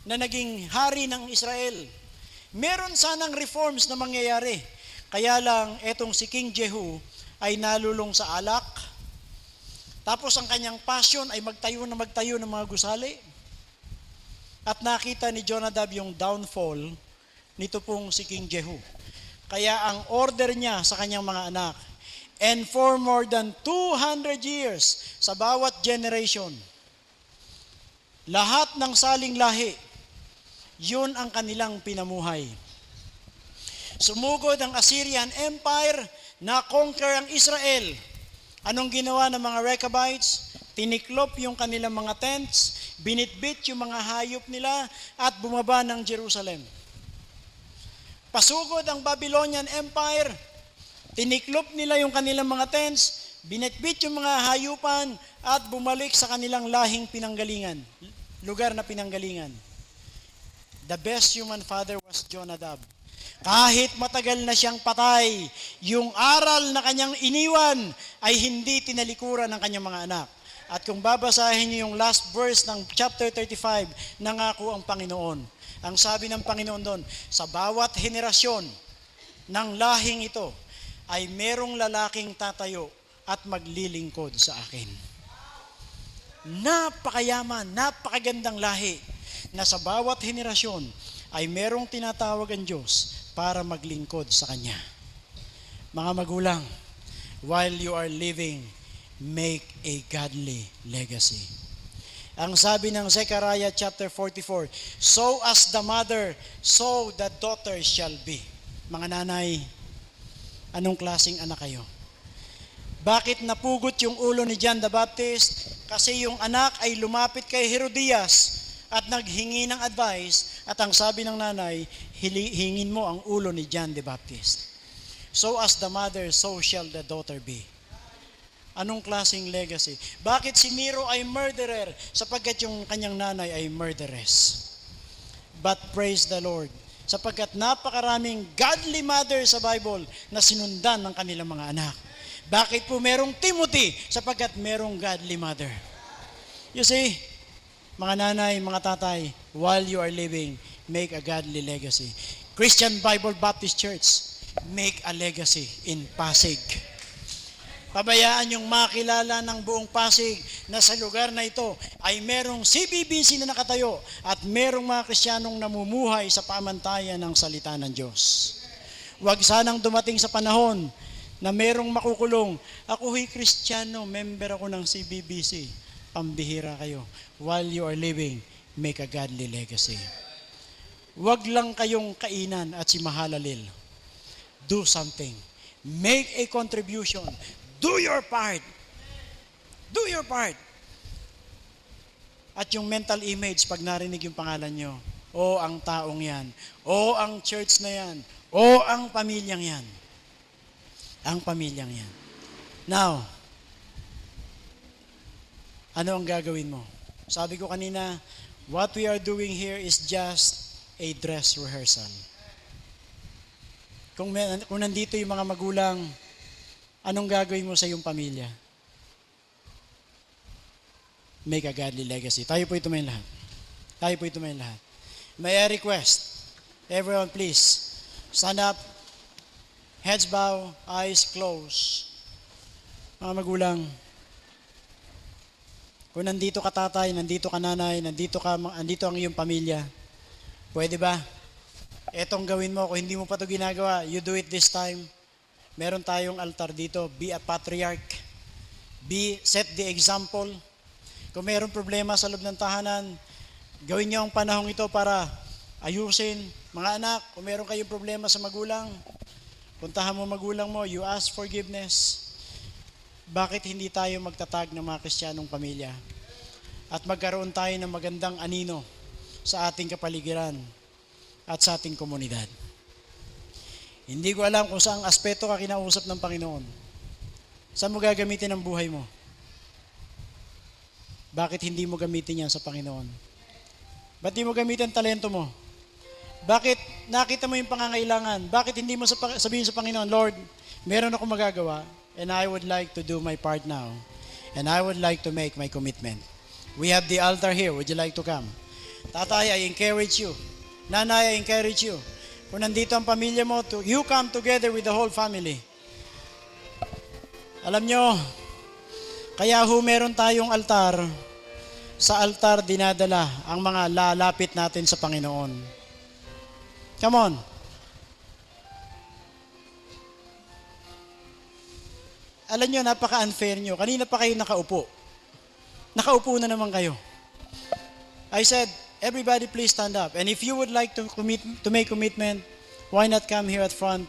na naging hari ng Israel. Meron sanang reforms na mangyayari. Kaya lang, etong si King Jehu ay nalulong sa alak. Tapos ang kanyang passion ay magtayo ng mga gusali. At nakita ni Jonadab yung downfall nito pong si King Jehu. Kaya ang order niya sa kanyang mga anak, and for more than 200 years, sa bawat generation, lahat ng saling lahi, yun ang kanilang pinamuhay. Sumugod ang Assyrian Empire na conquer ang Israel. Anong ginawa ng mga Rechabites? Tiniklop yung kanilang mga tents, binitbit yung mga hayop nila, at bumaba ng Jerusalem. Pasugod ang Babylonian Empire, tiniklop nila yung kanilang mga tents, binitbit yung mga hayupan, at bumalik sa kanilang lahing pinanggalingan, lugar na pinanggalingan. The best human father was Jonadab. Kahit matagal na siyang patay, yung aral na kanyang iniwan ay hindi tinalikuran ng kanyang mga anak. At kung babasahin niyo yung last verse ng chapter 35, nangako ang Panginoon. Ang sabi ng Panginoon doon, sa bawat henerasyon ng lahing ito ay merong lalaking tatayo at maglilingkod sa akin. Napakayaman, napakagandang lahi na sa bawat henerasyon ay merong tinatawag ang Diyos para maglingkod sa Kanya. Mga magulang, while you are living, make a godly legacy. Ang sabi ng Zechariah chapter 44, so as the mother, so the daughter shall be. Mga nanay, anong klaseng anak kayo? Bakit napugot yung ulo ni John the Baptist? Kasi yung anak ay lumapit kay Herodias at naghingi ng advice, at ang sabi ng nanay, hingin mo ang ulo ni John the Baptist. So as the mother, so shall the daughter be. Anong klaseng legacy? Bakit si Nero ay murderer? Sapagkat yung kanyang nanay ay murderess. But praise the Lord, sapagkat napakaraming godly mother sa Bible na sinundan ng kanilang mga anak. Bakit po merong Timothy? Sapagkat merong godly mother. You see, mga nanay, mga tatay, while you are living, make a godly legacy. Christian Bible Baptist Church, make a legacy in Pasig. Pabayaan yung makilala ng buong Pasig na sa lugar na ito ay merong CBBC na nakatayo at merong mga Kristiyanong namumuhay sa pamantayan ng salita ng Diyos. Huwag sanang dumating sa panahon na merong makukulong, ako huy Kristiyano, member ako ng CBBC. Pambihira kayo. While you are living, make a godly legacy. Huwag lang kayong kainan at si Mahalalil. Do something. Make a contribution. Do your part. Do your part. At yung mental image, pag narinig yung pangalan nyo, o ang taong yan, o ang church na yan, o ang pamilyang yan. Ang pamilyang yan. Now, ano ang gagawin mo? Sabi ko kanina, what we are doing here is just a dress rehearsal. Kung nandito yung mga magulang, anong gagawin mo sa iyong pamilya? Make a godly legacy. Tayo po ito may lahat. Tayo po ito may lahat. May I request, everyone please, stand up, heads bow, eyes closed. Mga magulang, kung nandito ka tatay, nandito ka nanay, nandito ang iyong pamilya, pwede ba? Etong gawin mo, kung hindi mo pa ito ginagawa, you do it this time. Meron tayong altar dito. Be a patriarch. Set the example. Kung meron problema sa loob ng tahanan, gawin niyo ang panahong ito para ayusin. Mga anak, kung meron kayong problema sa magulang, puntahan mo magulang mo, you ask forgiveness. Bakit hindi tayo magtatag ng mga Kristiyanong pamilya? At magkaroon tayo ng magandang anino sa ating kapaligiran at sa ating komunidad. Hindi ko alam kung saang aspeto ka kinausap ng Panginoon. Saan mo gagamitin ang buhay mo? Bakit hindi mo gamitin yan sa Panginoon? Ba't di mo gamitin ang talento mo? Bakit nakita mo yung pangangailangan? Bakit hindi mo sabihin sa Panginoon, Lord, meron akong magagawa and I would like to do my part now and I would like to make my commitment. We have the altar here. Would you like to come? Tatay, I encourage you. Nanay, I encourage you. Kung nandito ang pamilya mo, you come together with the whole family. Alam nyo, kaya meron tayong altar sa altar dinadala ang mga lalapit natin sa Panginoon. Come on. Alam nyo, napaka-unfair nyo. Kanina pa kayo nakaupo. Nakaupo na naman kayo. I said, everybody please stand up. And if you would like to make commitment, why not come here at front,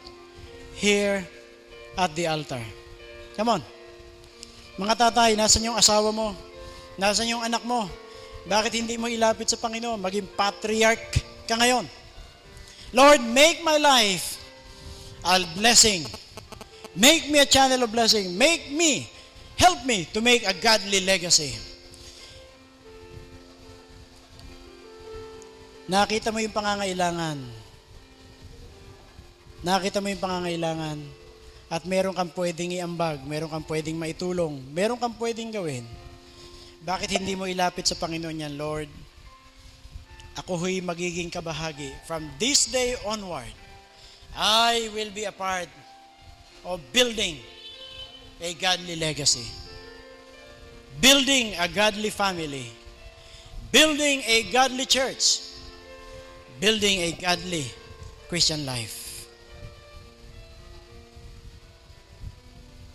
here at the altar? Come on. Mga tatay, nasan yung asawa mo? Nasan yung anak mo? Bakit hindi mo ilapit sa Panginoon? Maging patriarch ka ngayon. Lord, make my life a blessing. Make me a channel of blessing. Help me to make a godly legacy. Nakita mo yung pangangailangan. Nakita mo yung pangangailangan. At meron kang pwedeng iambag, meron kang pwedeng maitulong, meron kang pwedeng gawin. Bakit hindi mo ilapit sa Panginoon yan, Lord? Ako ho'y magiging kabahagi. From this day onward, I will be a part of building a godly legacy. Building a godly family. Building a godly church. Building a godly Christian life.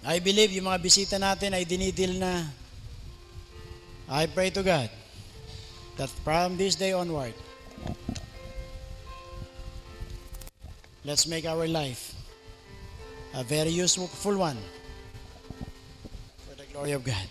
I believe yung mga bisita natin ay dinidil na. I pray to God that from this day onward, let's make our life a very useful one for the glory of God.